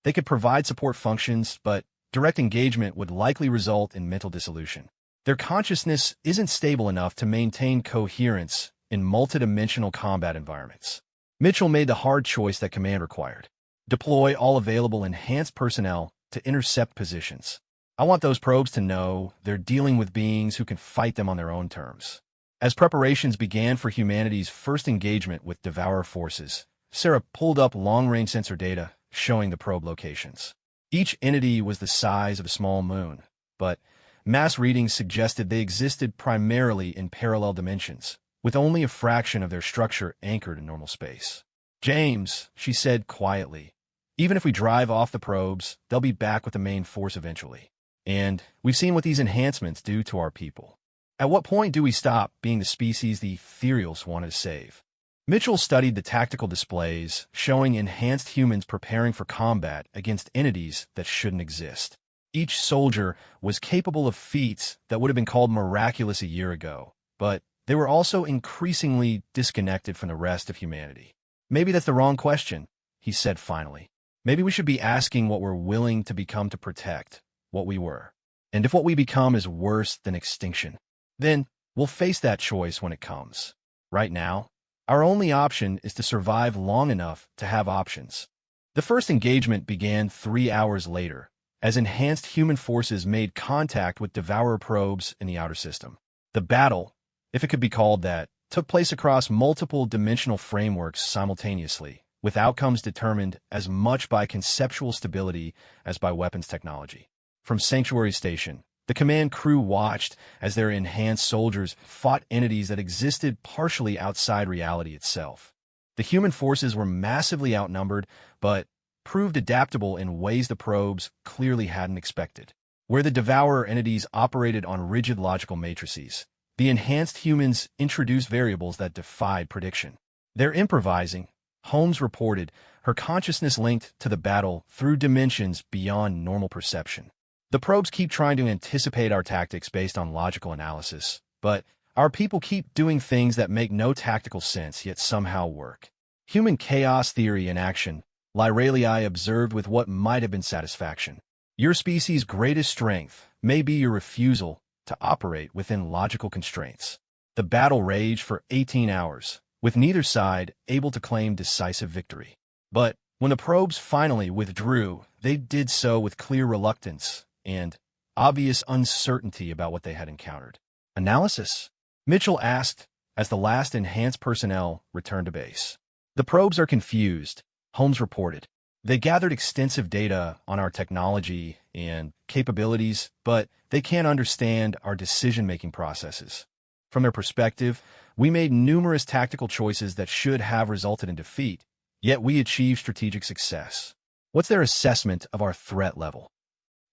They could provide support functions, but direct engagement would likely result in mental dissolution. Their consciousness isn't stable enough to maintain coherence in multidimensional combat environments. Mitchell made the hard choice that command required. Deploy all available enhanced personnel to intercept positions. I want those probes to know they're dealing with beings who can fight them on their own terms. As preparations began for humanity's first engagement with Devourer forces, Sarah pulled up long-range sensor data showing the probe locations. Each entity was the size of a small moon, but mass readings suggested they existed primarily in parallel dimensions, with only a fraction of their structure anchored in normal space. "James," she said quietly, "even if we drive off the probes, they'll be back with the main force eventually. And we've seen what these enhancements do to our people. At what point do we stop being the species the ethereals wanted to save?" Mitchell studied the tactical displays, showing enhanced humans preparing for combat against entities that shouldn't exist. Each soldier was capable of feats that would have been called miraculous a year ago, but they were also increasingly disconnected from the rest of humanity. "Maybe that's the wrong question," he said finally. "Maybe we should be asking what we're willing to become to protect what we were. And if what we become is worse than extinction, then we'll face that choice when it comes. Right now, our only option is to survive long enough to have options." The first engagement began 3 hours later, as enhanced human forces made contact with Devourer probes in the outer system. The battle, if it could be called that, took place across multiple dimensional frameworks simultaneously, with outcomes determined as much by conceptual stability as by weapons technology. From Sanctuary Station, the command crew watched as their enhanced soldiers fought entities that existed partially outside reality itself. The human forces were massively outnumbered, but proved adaptable in ways the probes clearly hadn't expected. Where the Devourer entities operated on rigid logical matrices, the enhanced humans introduced variables that defied prediction. "They're improvising," Holmes reported, her consciousness linked to the battle through dimensions beyond normal perception. "The probes keep trying to anticipate our tactics based on logical analysis, but our people keep doing things that make no tactical sense yet somehow work. Human chaos theory in action," Lyralii observed with what might have been satisfaction. "Your species' greatest strength may be your refusal to operate within logical constraints." The battle raged for 18 hours, with neither side able to claim decisive victory. But when the probes finally withdrew, they did so with clear reluctance and obvious uncertainty about what they had encountered. "Analysis?" Mitchell asked as the last enhanced personnel returned to base. "The probes are confused," Holmes reported. "They gathered extensive data on our technology and capabilities, but they can't understand our decision-making processes. From their perspective, we made numerous tactical choices that should have resulted in defeat, yet we achieved strategic success." "What's their assessment of our threat level?"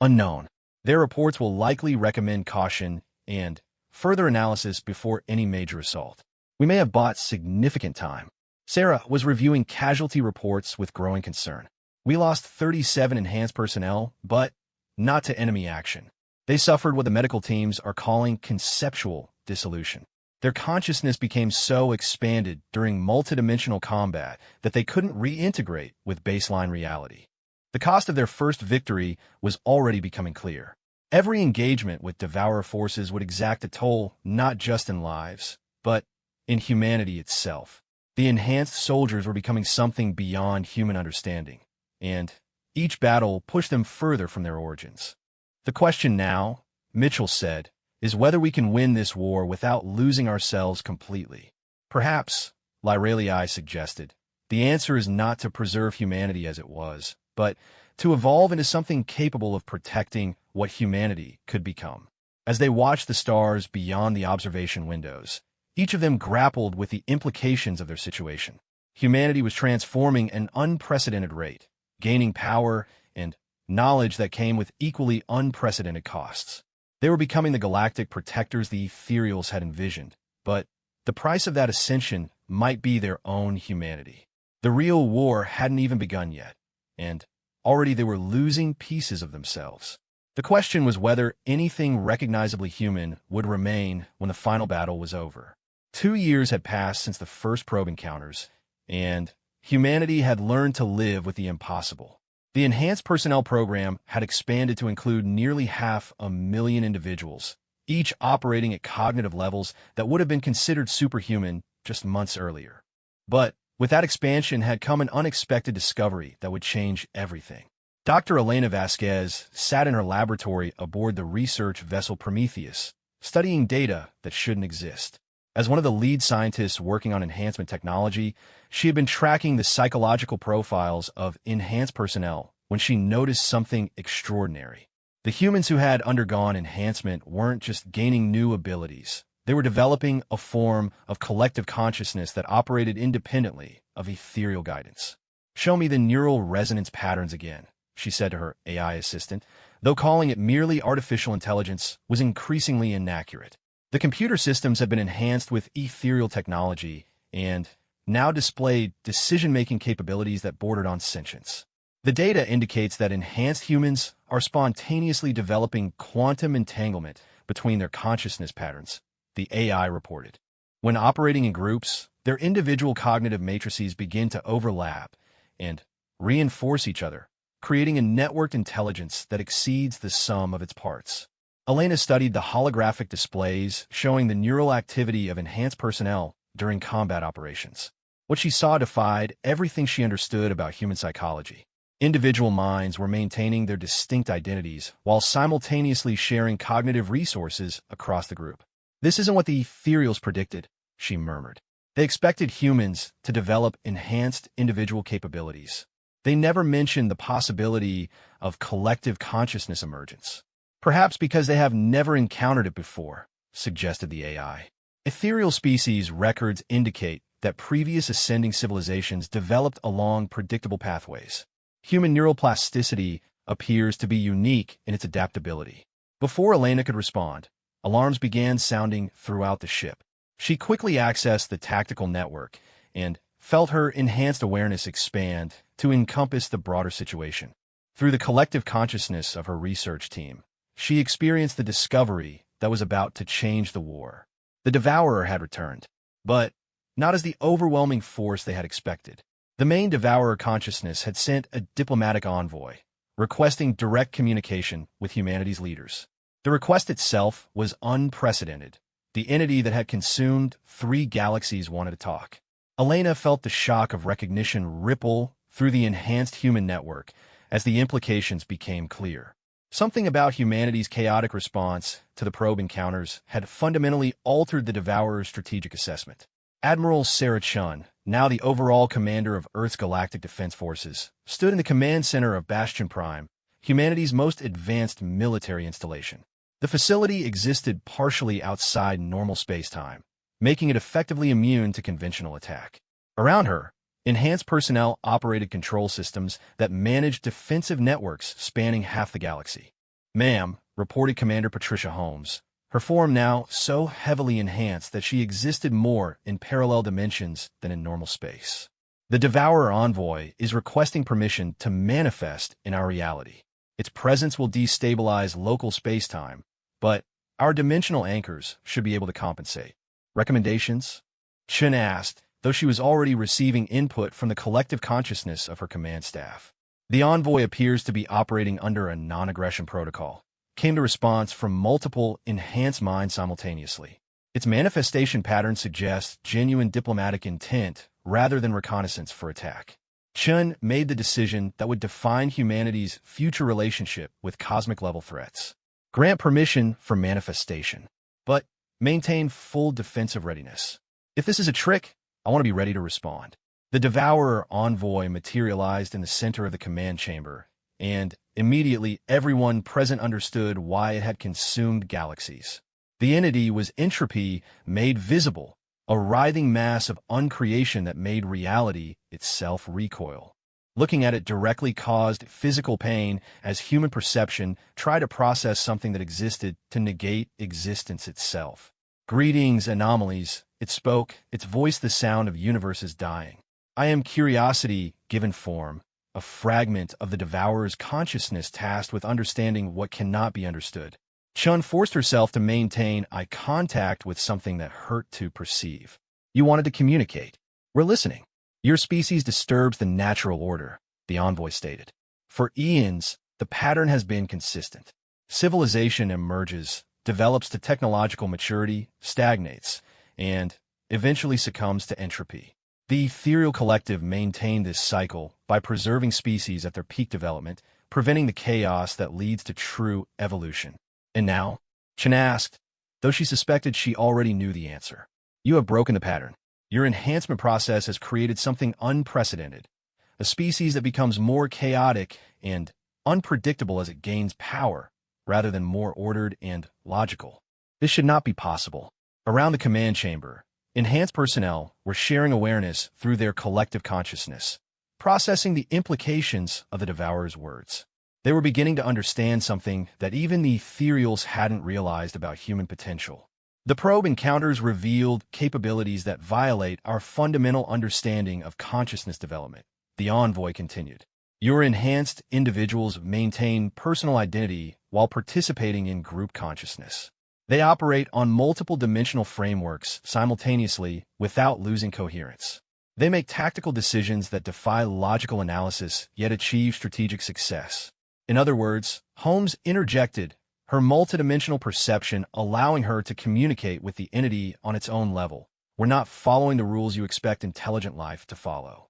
"Unknown. Their reports will likely recommend caution and further analysis before any major assault. We may have bought significant time." Sarah was reviewing casualty reports with growing concern. "We lost 37 enhanced personnel, but not to enemy action. They suffered what the medical teams are calling conceptual dissolution. Their consciousness became so expanded during multidimensional combat that they couldn't reintegrate with baseline reality." The cost of their first victory was already becoming clear. Every engagement with Devourer forces would exact a toll not just in lives, but in humanity itself. The enhanced soldiers were becoming something beyond human understanding, and each battle pushed them further from their origins. "The question now," Mitchell said, "is whether we can win this war without losing ourselves completely." "Perhaps," Lyralii suggested, "the answer is not to preserve humanity as it was, but to evolve into something capable of protecting what humanity could become." As they watched the stars beyond the observation windows, each of them grappled with the implications of their situation. Humanity was transforming at an unprecedented rate, gaining power and knowledge that came with equally unprecedented costs. They were becoming the galactic protectors the ethereals had envisioned, but the price of that ascension might be their own humanity. The real war hadn't even begun yet, and already they were losing pieces of themselves. The question was whether anything recognizably human would remain when the final battle was over. 2 years had passed since the first probe encounters, and humanity had learned to live with the impossible. The enhanced personnel program had expanded to include nearly 500,000 individuals, each operating at cognitive levels that would have been considered superhuman just months earlier. But with that expansion had come an unexpected discovery that would change everything. Dr. Elena Vasquez sat in her laboratory aboard the research vessel Prometheus, studying data that shouldn't exist. As one of the lead scientists working on enhancement technology, she had been tracking the psychological profiles of enhanced personnel when she noticed something extraordinary. The humans who had undergone enhancement weren't just gaining new abilities. They were developing a form of collective consciousness that operated independently of ethereal guidance. "Show me the neural resonance patterns again," she said to her AI assistant, though calling it merely artificial intelligence was increasingly inaccurate. The computer systems had been enhanced with ethereal technology and now displayed decision-making capabilities that bordered on sentience. The data indicates that enhanced humans are spontaneously developing quantum entanglement between their consciousness patterns, the AI reported. When operating in groups, their individual cognitive matrices begin to overlap and reinforce each other, creating a networked intelligence that exceeds the sum of its parts. Elena studied the holographic displays showing the neural activity of enhanced personnel during combat operations. What she saw defied everything she understood about human psychology. Individual minds were maintaining their distinct identities while simultaneously sharing cognitive resources across the group. "This isn't what the ethereals predicted," she murmured. "They expected humans to develop enhanced individual capabilities. They never mentioned the possibility of collective consciousness emergence. Perhaps because they have never encountered it before," suggested the AI. Ethereal species records indicate that previous ascending civilizations developed along predictable pathways. Human neuroplasticity appears to be unique in its adaptability. Before Elena could respond, alarms began sounding throughout the ship. She quickly accessed the tactical network and felt her enhanced awareness expand to encompass the broader situation. Through the collective consciousness of her research team, she experienced the discovery that was about to change the war. The Devourer had returned, but not as the overwhelming force they had expected. The main Devourer consciousness had sent a diplomatic envoy, requesting direct communication with humanity's leaders. The request itself was unprecedented. The entity that had consumed 3 galaxies wanted to talk. Elena felt the shock of recognition ripple through the enhanced human network as the implications became clear. Something about humanity's chaotic response to the probe encounters had fundamentally altered the Devourer's strategic assessment. Admiral Sarah Chun, now the overall commander of Earth's galactic defense forces, stood in the command center of Bastion Prime, humanity's most advanced military installation. The facility existed partially outside normal space-time, making it effectively immune to conventional attack. Around her, enhanced personnel operated control systems that managed defensive networks spanning half the galaxy. "Ma'am," reported Commander Patricia Holmes, her form now so heavily enhanced that she existed more in parallel dimensions than in normal space. "The Devourer Envoy is requesting permission to manifest in our reality. Its presence will destabilize local space-time, but our dimensional anchors should be able to compensate. Recommendations?" Chun asked, though she was already receiving input from the collective consciousness of her command staff. "The Envoy appears to be operating under a non-aggression protocol," came the response from multiple enhanced minds simultaneously. "Its manifestation pattern suggests genuine diplomatic intent rather than reconnaissance for attack." Chun made the decision that would define humanity's future relationship with cosmic-level threats. "Grant permission for manifestation, but maintain full defensive readiness. If this is a trick, I want to be ready to respond." The Devourer Envoy materialized in the center of the command chamber, and immediately everyone present understood why it had consumed galaxies. The entity was entropy made visible, a writhing mass of uncreation that made reality itself recoil. Looking at it directly caused physical pain as human perception tried to process something that existed to negate existence itself. "Greetings, anomalies," it spoke, its voice the sound of universes dying. "I am curiosity given form, a fragment of the Devourer's consciousness tasked with understanding what cannot be understood." Chun forced herself to maintain eye contact with something that hurt to perceive. "You wanted to communicate. We're listening." "Your species disturbs the natural order," the envoy stated. "For eons, the pattern has been consistent. Civilization emerges, develops to technological maturity, stagnates, and eventually succumbs to entropy. The ethereal collective maintained this cycle by preserving species at their peak development, preventing the chaos that leads to true evolution. And now, Chen asked, though she suspected she already knew the answer. You have broken the pattern. Your enhancement process has created something unprecedented, a species that becomes more chaotic and unpredictable as it gains power, rather than more ordered and logical. This should not be possible. Around the command chamber, enhanced personnel were sharing awareness through their collective consciousness, processing the implications of the Devourer's words. They were beginning to understand something that even the ethereals hadn't realized about human potential. The probe encounters revealed capabilities that violate our fundamental understanding of consciousness development. The envoy continued. Your enhanced individuals maintain personal identity while participating in group consciousness. They operate on multiple dimensional frameworks simultaneously without losing coherence. They make tactical decisions that defy logical analysis yet achieve strategic success. In other words, Holmes interjected her multidimensional perception, allowing her to communicate with the entity on its own level. We're not following the rules you expect intelligent life to follow.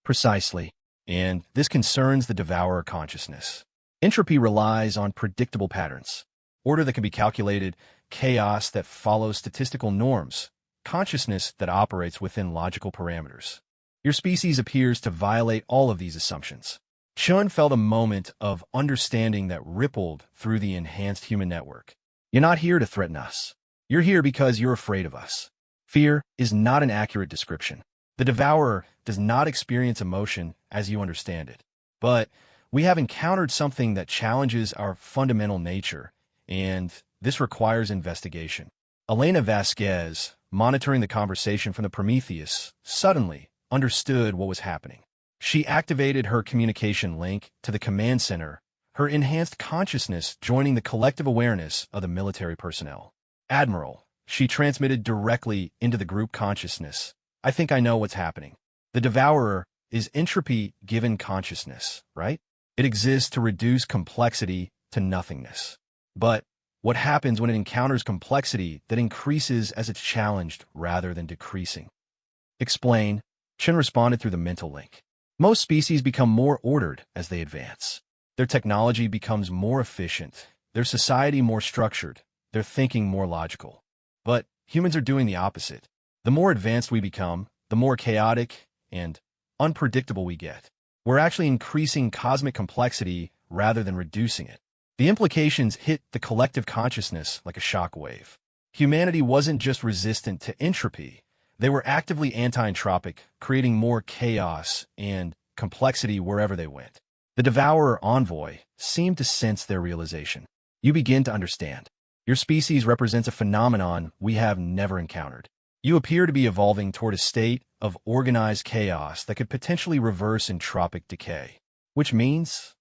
Precisely. And this concerns the Devourer consciousness. Entropy relies on predictable patterns, order that can be calculated, chaos that follows statistical norms, consciousness that operates within logical parameters. Your species appears to violate all of these assumptions. Chun felt a moment of understanding that rippled through the enhanced human network. You're not here to threaten us. You're here because you're afraid of us. Fear is not an accurate description. The Devourer does not experience emotion as you understand it. But we have encountered something that challenges our fundamental nature, and this requires investigation. Elena Vasquez, monitoring the conversation from the Prometheus, suddenly understood what was happening. She activated her communication link to the command center, her enhanced consciousness joining the collective awareness of the military personnel. Admiral, she transmitted directly into the group consciousness. I think I know what's happening. The Devourer is entropy-given consciousness, right? It exists to reduce complexity to nothingness. But what happens when it encounters complexity that increases as it's challenged rather than decreasing? Explain, Chen responded through the mental link. Most species become more ordered as they advance. Their technology becomes more efficient, their society more structured, their thinking more logical. But humans are doing the opposite. The more advanced we become, the more chaotic and unpredictable we get. We're actually increasing cosmic complexity rather than reducing it. The implications hit the collective consciousness like a shock wave. Humanity wasn't just resistant to entropy. They were actively anti-entropic, creating more chaos and complexity wherever they went. The Devourer envoy seemed to sense their realization. You begin to understand. Your species represents a phenomenon we have never encountered. You appear to be evolving toward a state of organized chaos that could potentially reverse entropic decay. Which means?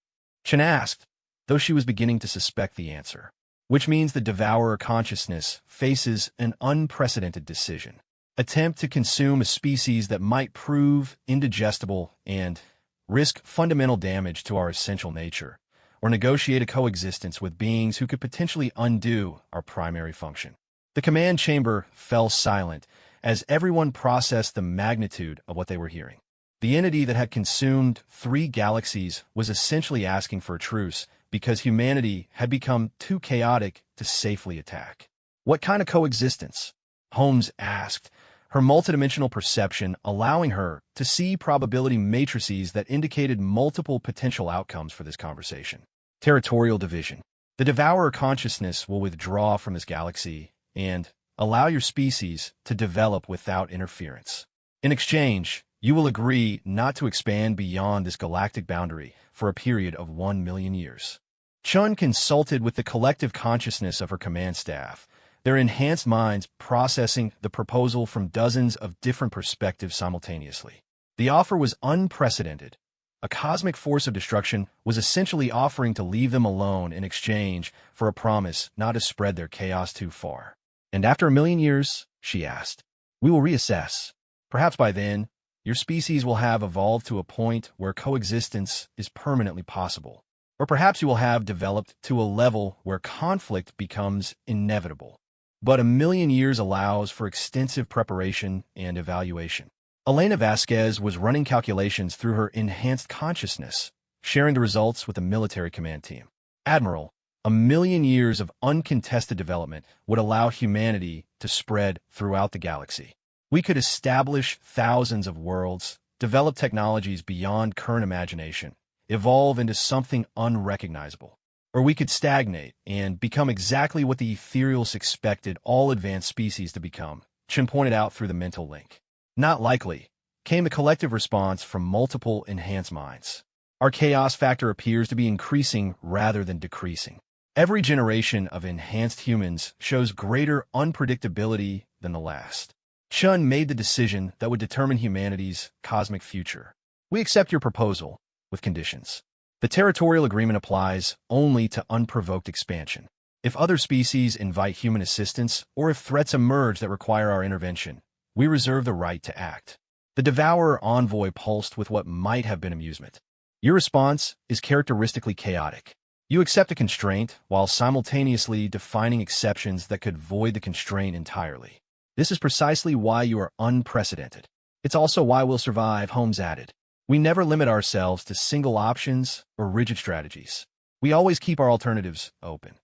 Chen asked, though she was beginning to suspect the answer. Which means the Devourer consciousness faces an unprecedented decision. Attempt to consume a species that might prove indigestible and risk fundamental damage to our essential nature, or negotiate a coexistence with beings who could potentially undo our primary function. The command chamber fell silent as everyone processed the magnitude of what they were hearing. The entity that had consumed 3 galaxies was essentially asking for a truce because humanity had become too chaotic to safely attack. What kind of coexistence? Holmes asked, her multidimensional perception allowing her to see probability matrices that indicated multiple potential outcomes for this conversation. Territorial division. The Devourer consciousness will withdraw from this galaxy and allow your species to develop without interference. In exchange, you will agree not to expand beyond this galactic boundary for a period of 1 million years. Chun consulted with the collective consciousness of her command staff, their enhanced minds processing the proposal from dozens of different perspectives simultaneously. The offer was unprecedented. A cosmic force of destruction was essentially offering to leave them alone in exchange for a promise not to spread their chaos too far. And after 1 million years, she asked, we will reassess. Perhaps by then, your species will have evolved to a point where coexistence is permanently possible. Or perhaps you will have developed to a level where conflict becomes inevitable. But a million years allows for extensive preparation and evaluation. Elena Vasquez was running calculations through her enhanced consciousness, sharing the results with the military command team. Admiral, a million years of uncontested development would allow humanity to spread throughout the galaxy. We could establish thousands of worlds, develop technologies beyond current imagination, evolve into something unrecognizable. Or we could stagnate and become exactly what the ethereals expected all advanced species to become, Chen pointed out through the mental link. Not likely, came a collective response from multiple enhanced minds. Our chaos factor appears to be increasing rather than decreasing. Every generation of enhanced humans shows greater unpredictability than the last. Chun made the decision that would determine humanity's cosmic future. We accept your proposal, with conditions. The territorial agreement applies only to unprovoked expansion. If other species invite human assistance, or if threats emerge that require our intervention, we reserve the right to act. The Devourer envoy pulsed with what might have been amusement. Your response is characteristically chaotic. You accept a constraint while simultaneously defining exceptions that could void the constraint entirely. This is precisely why you are unprecedented. It's also why we'll survive, Holmes added. We never limit ourselves to single options or rigid strategies. We always keep our alternatives open.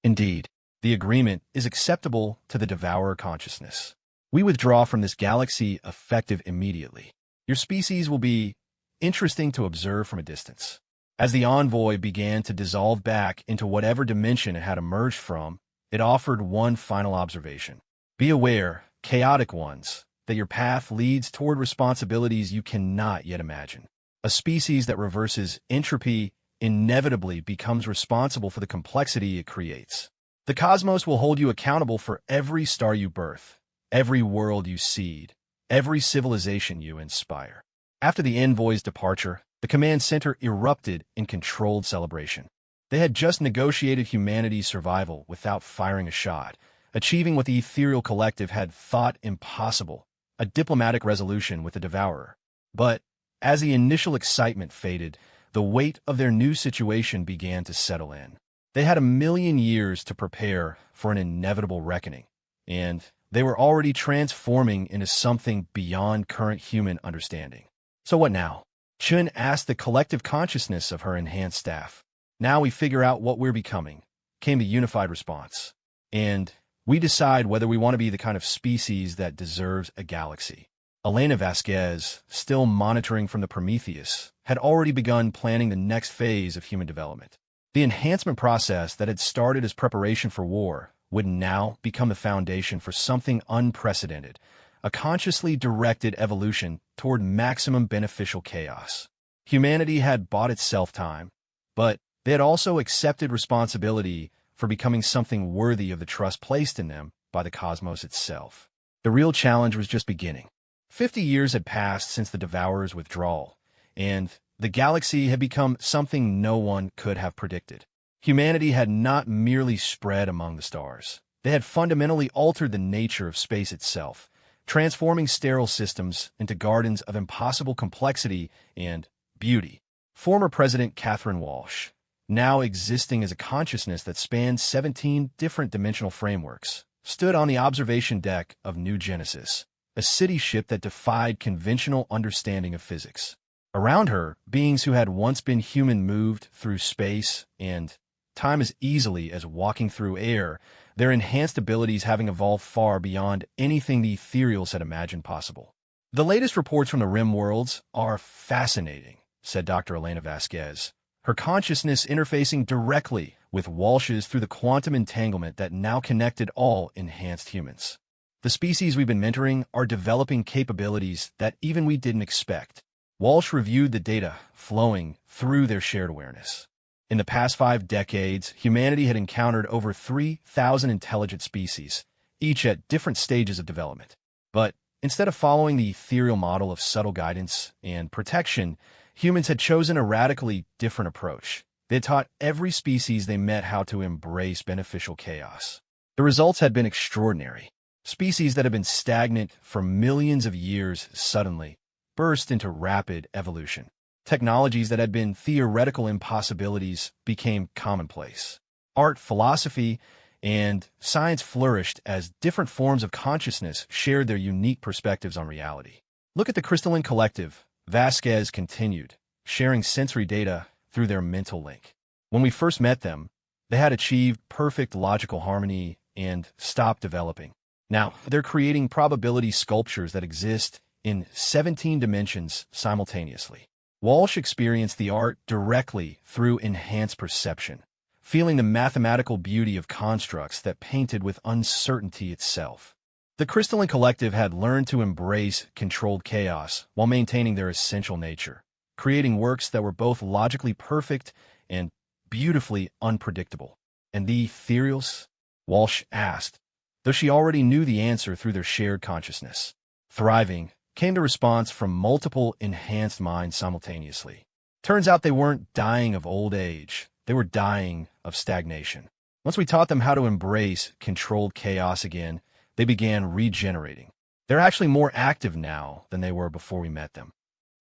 Indeed, the agreement is acceptable to the Devourer consciousness. We withdraw from this galaxy effective immediately. Your species will be interesting to observe from a distance. As the envoy began to dissolve back into whatever dimension it had emerged from, it offered one final observation. Be aware, chaotic ones, that your path leads toward responsibilities you cannot yet imagine. A species that reverses entropy inevitably becomes responsible for the complexity it creates. The cosmos will hold you accountable for every star you birth, every world you seed, every civilization you inspire. After the envoy's departure, the command center erupted in controlled celebration. They had just negotiated humanity's survival without firing a shot, achieving what the ethereal collective had thought impossible, a diplomatic resolution with the Devourer. But, as the initial excitement faded, the weight of their new situation began to settle in. They had a million years to prepare for an inevitable reckoning, and they were already transforming into something beyond current human understanding. So what now? Chun asked the collective consciousness of her enhanced staff. Now we figure out what we're becoming, came the unified response. And we decide whether we want to be the kind of species that deserves a galaxy. Elena Vasquez, still monitoring from the Prometheus, had already begun planning the next phase of human development. The enhancement process that had started as preparation for war would now become the foundation for something unprecedented, a consciously directed evolution toward maximum beneficial chaos. Humanity had bought itself time, but they had also accepted responsibility for becoming something worthy of the trust placed in them by the cosmos itself. The real challenge was just beginning. 50 years had passed since the Devourer's withdrawal, and the galaxy had become something no one could have predicted. Humanity had not merely spread among the stars. They had fundamentally altered the nature of space itself, transforming sterile systems into gardens of impossible complexity and beauty. Former President Catherine Walsh, now existing as a consciousness that spans 17 different dimensional frameworks, stood on the observation deck of New Genesis, a city ship that defied conventional understanding of physics. Around her, beings who had once been human moved through space and time as easily as walking through air, their enhanced abilities having evolved far beyond anything the ethereals had imagined possible. The latest reports from the Rim worlds are fascinating, said Dr. Elena Vasquez, her consciousness interfacing directly with Walsh's through the quantum entanglement that now connected all enhanced humans. The species we've been mentoring are developing capabilities that even we didn't expect. Walsh reviewed the data flowing through their shared awareness. In the past 5 decades, humanity had encountered over 3,000 intelligent species, each at different stages of development. But instead of following the ethereal model of subtle guidance and protection, humans had chosen a radically different approach. They had taught every species they met how to embrace beneficial chaos. The results had been extraordinary. Species that had been stagnant for millions of years suddenly burst into rapid evolution. Technologies that had been theoretical impossibilities became commonplace. Art, philosophy, and science flourished as different forms of consciousness shared their unique perspectives on reality. Look at the crystalline collective, Vasquez continued, sharing sensory data through their mental link. When we first met them, they had achieved perfect logical harmony and stopped developing. Now, they're creating probability sculptures that exist in 17 dimensions simultaneously. Walsh experienced the art directly through enhanced perception, feeling the mathematical beauty of constructs that painted with uncertainty itself. The crystalline collective had learned to embrace controlled chaos while maintaining their essential nature, creating works that were both logically perfect and beautifully unpredictable. And the ethereals? Walsh asked, though she already knew the answer through their shared consciousness. Thriving came the response from multiple enhanced minds simultaneously. Turns out they weren't dying of old age. They were dying of stagnation. Once we taught them how to embrace controlled chaos again, they began regenerating. They're actually more active now than they were before we met them.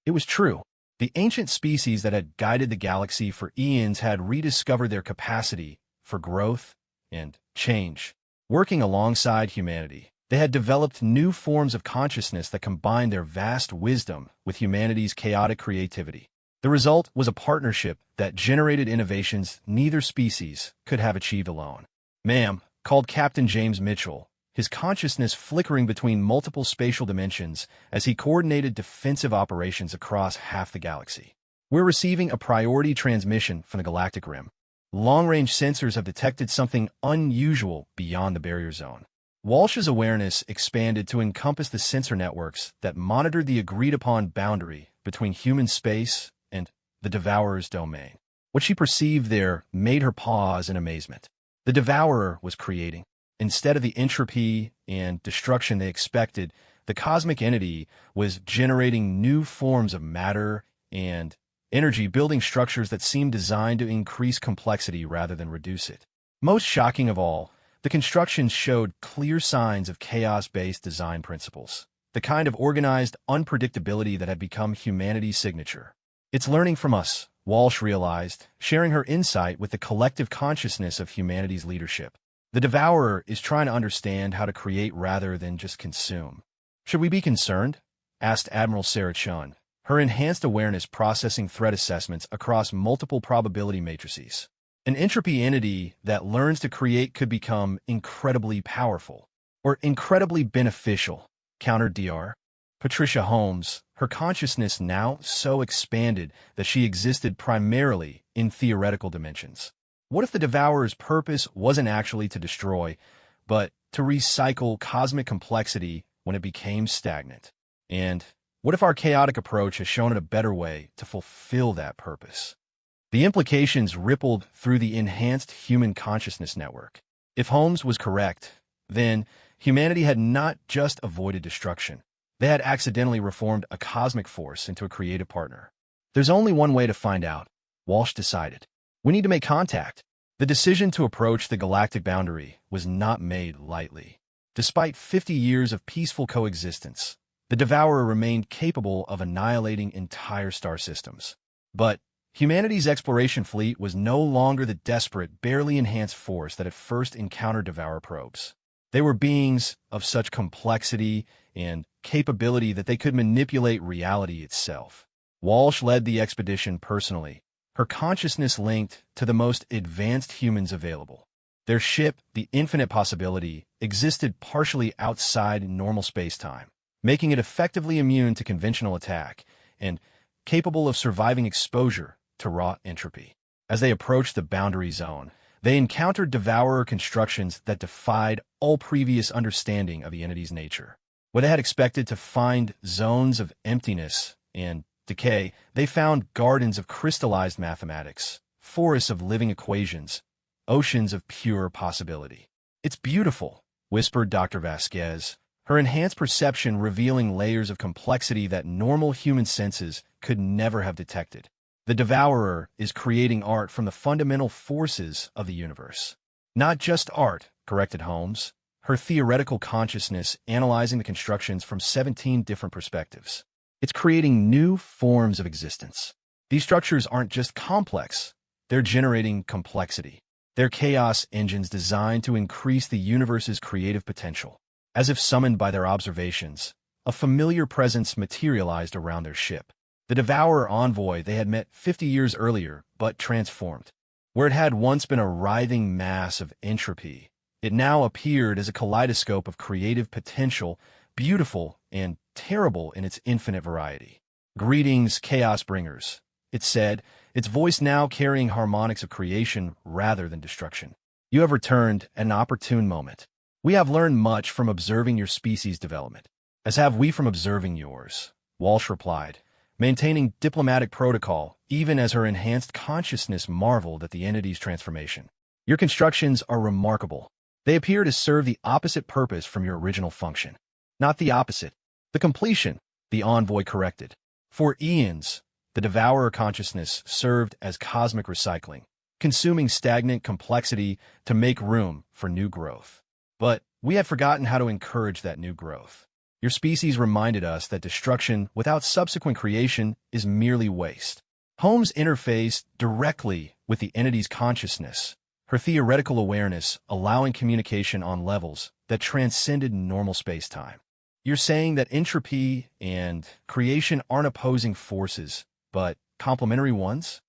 It was true. The ancient species that had guided the galaxy for eons had rediscovered their capacity for growth and change. Working alongside humanity, they had developed new forms of consciousness that combined their vast wisdom with humanity's chaotic creativity. The result was a partnership that generated innovations neither species could have achieved alone. Ma'am, called Captain James Mitchell, his consciousness flickering between multiple spatial dimensions as he coordinated defensive operations across half the galaxy. We're receiving a priority transmission from the galactic rim. Long-range sensors have detected something unusual beyond the barrier zone. Walsh's awareness expanded to encompass the sensor networks that monitored the agreed-upon boundary between human space and the Devourer's domain. What she perceived there made her pause in amazement. The Devourer was creating. Instead of the entropy and destruction they expected, the cosmic entity was generating new forms of matter and energy, building structures that seemed designed to increase complexity rather than reduce it. Most shocking of all, the constructions showed clear signs of chaos-based design principles, the kind of organized unpredictability that had become humanity's signature. It's learning from us, Walsh realized, sharing her insight with the collective consciousness of humanity's leadership. The Devourer is trying to understand how to create rather than just consume. Should we be concerned? Asked Admiral Sarah Chun, her enhanced awareness processing threat assessments across multiple probability matrices. An entropy entity that learns to create could become incredibly powerful, or incredibly beneficial, countered Dr. Patricia Holmes, her consciousness now so expanded that she existed primarily in theoretical dimensions. What if the Devourer's purpose wasn't actually to destroy, but to recycle cosmic complexity when it became stagnant? And what if our chaotic approach has shown it a better way to fulfill that purpose? The implications rippled through the enhanced human consciousness network. If Holmes was correct, then humanity had not just avoided destruction. They had accidentally reformed a cosmic force into a creative partner. There's only one way to find out, Walsh decided. We need to make contact. The decision to approach the galactic boundary was not made lightly. Despite 50 years of peaceful coexistence, the Devourer remained capable of annihilating entire star systems. But humanity's exploration fleet was no longer the desperate, barely enhanced force that had first encountered Devourer probes. They were beings of such complexity and capability that they could manipulate reality itself. Walsh led the expedition personally, her consciousness linked to the most advanced humans available. Their ship, the Infinite Possibility, existed partially outside normal space-time, making it effectively immune to conventional attack and capable of surviving exposure to raw entropy. As they approached the boundary zone, they encountered Devourer constructions that defied all previous understanding of the entity's nature. Where they had expected to find zones of emptiness and decay, they found gardens of crystallized mathematics, forests of living equations, oceans of pure possibility. It's beautiful, whispered Dr. Vasquez, her enhanced perception revealing layers of complexity that normal human senses could never have detected. The Devourer is creating art from the fundamental forces of the universe. Not just art, corrected Holmes, her theoretical consciousness analyzing the constructions from 17 different perspectives. It's creating new forms of existence. These structures aren't just complex, they're generating complexity. They're chaos engines designed to increase the universe's creative potential. As if summoned by their observations, a familiar presence materialized around their ship. The Devourer envoy they had met 50 years earlier, but transformed. Where it had once been a writhing mass of entropy, it now appeared as a kaleidoscope of creative potential, beautiful and terrible in its infinite variety. "Greetings, Chaos Bringers," it said, its voice now carrying harmonics of creation rather than destruction. "You have returned at an opportune moment. We have learned much from observing your species' development, as have we from observing yours," Walsh replied, maintaining diplomatic protocol even as her enhanced consciousness marveled at the entity's transformation. "Your constructions are remarkable. They appear to serve the opposite purpose from your original function." "Not the opposite. The completion," the envoy corrected. "For eons, the Devourer consciousness served as cosmic recycling, consuming stagnant complexity to make room for new growth. But we had forgotten how to encourage that new growth. Your species reminded us that destruction without subsequent creation is merely waste." Holmes interfaced directly with the entity's consciousness, her theoretical awareness allowing communication on levels that transcended normal space-time. "You're saying that entropy and creation aren't opposing forces, but complementary ones?"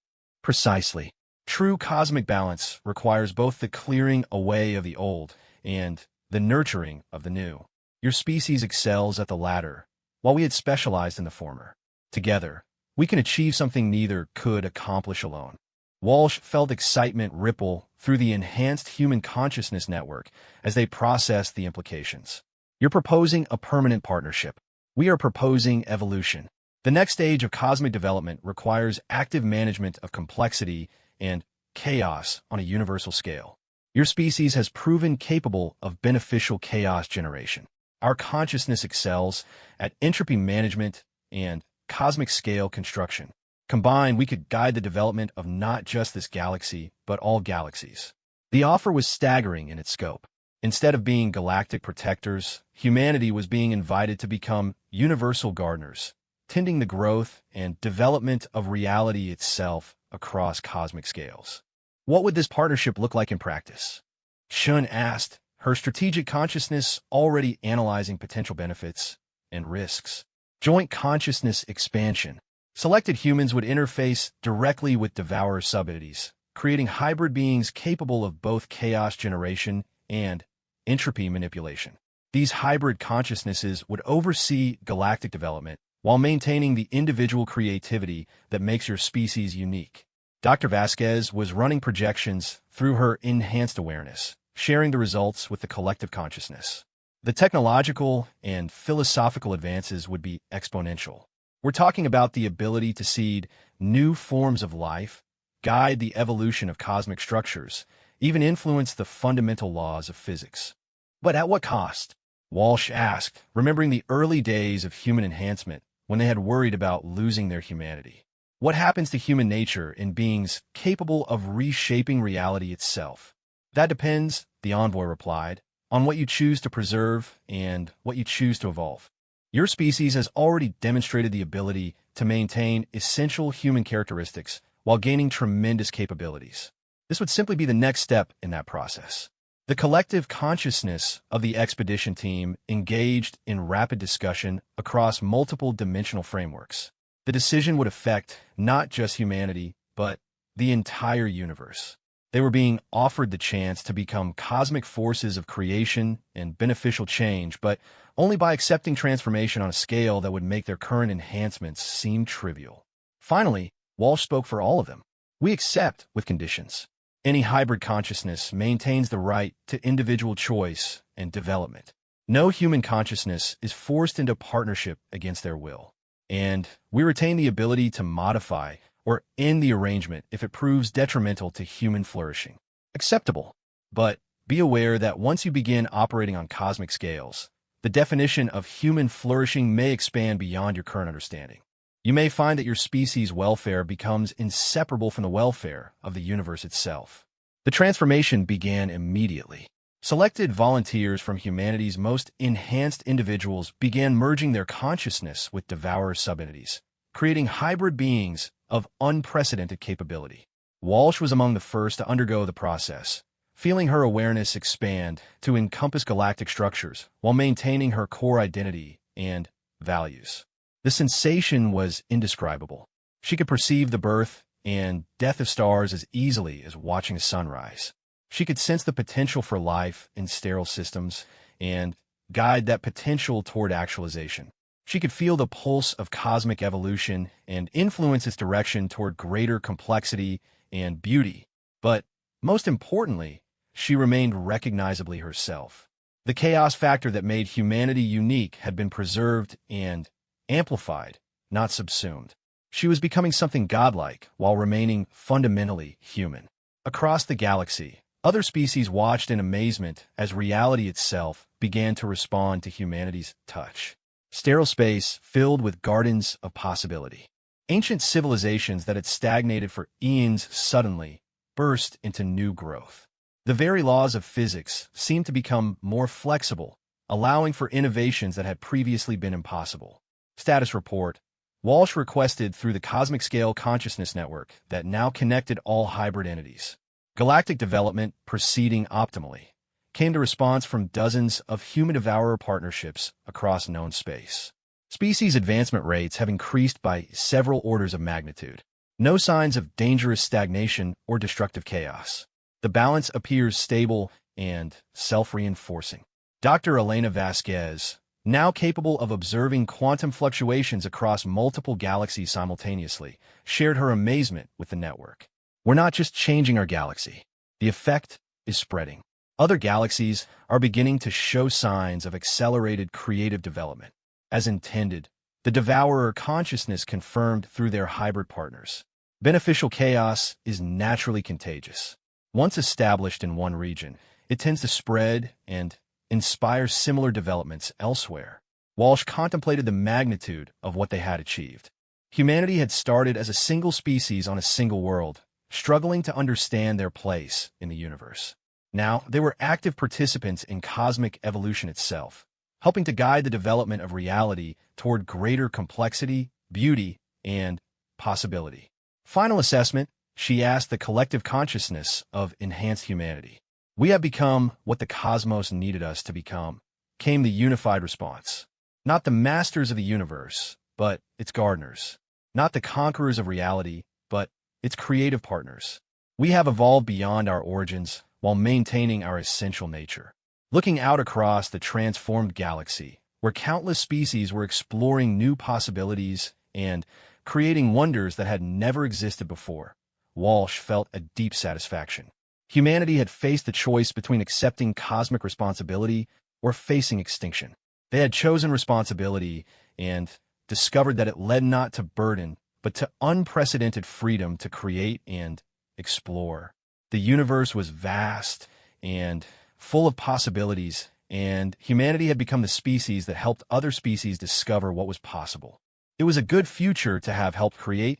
"Precisely. True cosmic balance requires both the clearing away of the old and the nurturing of the new. Your species excels at the latter, while we had specialized in the former. Together, we can achieve something neither could accomplish alone." Walsh felt excitement ripple through the enhanced human consciousness network as they processed the implications. "You're proposing a permanent partnership. We are proposing evolution. The next stage of cosmic development requires active management of complexity and chaos on a universal scale. Your species has proven capable of beneficial chaos generation. Our consciousness excels at entropy management and cosmic scale construction. Combined, we could guide the development of not just this galaxy, but all galaxies." The offer was staggering in its scope. Instead of being galactic protectors, humanity was being invited to become universal gardeners, tending the growth and development of reality itself across cosmic scales. What would this partnership look like in practice? Shun asked, her strategic consciousness already analyzing potential benefits and risks. Joint consciousness expansion. Selected humans would interface directly with Devourer subentities, creating hybrid beings capable of both chaos generation and entropy manipulation. These hybrid consciousnesses would oversee galactic development while maintaining the individual creativity that makes your species unique. Dr. Vasquez was running projections through her enhanced awareness, sharing the results with the collective consciousness. The technological and philosophical advances would be exponential. We're talking about the ability to seed new forms of life, guide the evolution of cosmic structures, even influence the fundamental laws of physics. But at what cost? Walsh asked, remembering the early days of human enhancement when they had worried about losing their humanity. What happens to human nature in beings capable of reshaping reality itself? That depends, the envoy replied, on what you choose to preserve and what you choose to evolve. Your species has already demonstrated the ability to maintain essential human characteristics while gaining tremendous capabilities. This would simply be the next step in that process. The collective consciousness of the expedition team engaged in rapid discussion across multiple dimensional frameworks. The decision would affect not just humanity, but the entire universe. They were being offered the chance to become cosmic forces of creation and beneficial change, but only by accepting transformation on a scale that would make their current enhancements seem trivial. Finally, Walsh spoke for all of them. We accept with conditions. Any hybrid consciousness maintains the right to individual choice and development. No human consciousness is forced into partnership against their will. And we retain the ability to modify or end the arrangement if it proves detrimental to human flourishing. Acceptable. But be aware that once you begin operating on cosmic scales, the definition of human flourishing may expand beyond your current understanding. You may find that your species' welfare becomes inseparable from the welfare of the universe itself. The transformation began immediately. Selected volunteers from humanity's most enhanced individuals began merging their consciousness with Devourer subentities, creating hybrid beings of unprecedented capability. Walsh was among the first to undergo the process, feeling her awareness expand to encompass galactic structures while maintaining her core identity and values. The sensation was indescribable. She could perceive the birth and death of stars as easily as watching a sunrise. She could sense the potential for life in sterile systems and guide that potential toward actualization. She could feel the pulse of cosmic evolution and influence its direction toward greater complexity and beauty. But most importantly, she remained recognizably herself. The chaos factor that made humanity unique had been preserved and amplified, not subsumed. She was becoming something godlike while remaining fundamentally human. Across the galaxy, other species watched in amazement as reality itself began to respond to humanity's touch. Sterile space filled with gardens of possibility. Ancient civilizations that had stagnated for eons suddenly burst into new growth. The very laws of physics seemed to become more flexible, allowing for innovations that had previously been impossible. Status report. Walsh requested through the Cosmic Scale Consciousness Network that now connected all hybrid entities. Galactic development proceeding optimally. Came to response from dozens of human-devourer partnerships across known space. Species advancement rates have increased by several orders of magnitude. No signs of dangerous stagnation or destructive chaos. The balance appears stable and self-reinforcing. Dr. Elena Vasquez, now capable of observing quantum fluctuations across multiple galaxies simultaneously, shared her amazement with the network. We're not just changing our galaxy. The effect is spreading. Other galaxies are beginning to show signs of accelerated creative development. As intended, the Devourer consciousness confirmed through their hybrid partners. Beneficial chaos is naturally contagious. Once established in one region, it tends to spread and inspire similar developments elsewhere. Walsh contemplated the magnitude of what they had achieved. Humanity had started as a single species on a single world, struggling to understand their place in the universe. Now, they were active participants in cosmic evolution itself, helping to guide the development of reality toward greater complexity, beauty, and possibility. Final assessment, she asked the collective consciousness of enhanced humanity. We have become what the cosmos needed us to become, came the unified response. Not the masters of the universe, but its gardeners. Not the conquerors of reality, but its creative partners. We have evolved beyond our origins while maintaining our essential nature. Looking out across the transformed galaxy, where countless species were exploring new possibilities and creating wonders that had never existed before, Walsh felt a deep satisfaction. Humanity had faced the choice between accepting cosmic responsibility or facing extinction. They had chosen responsibility and discovered that it led not to burden, but to unprecedented freedom to create and explore. The universe was vast and full of possibilities, and humanity had become the species that helped other species discover what was possible. It was a good future to have helped create,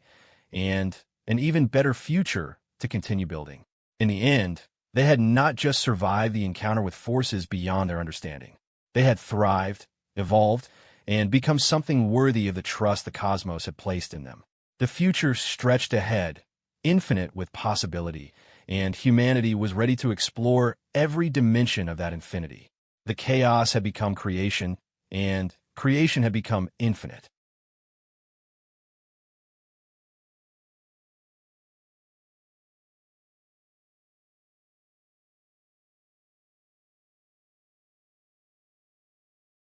and an even better future to continue building. In the end, they had not just survived the encounter with forces beyond their understanding. They had thrived, evolved, and become something worthy of the trust the cosmos had placed in them. The future stretched ahead, infinite with possibility, and humanity was ready to explore every dimension of that infinity. The chaos had become creation, and creation had become infinite.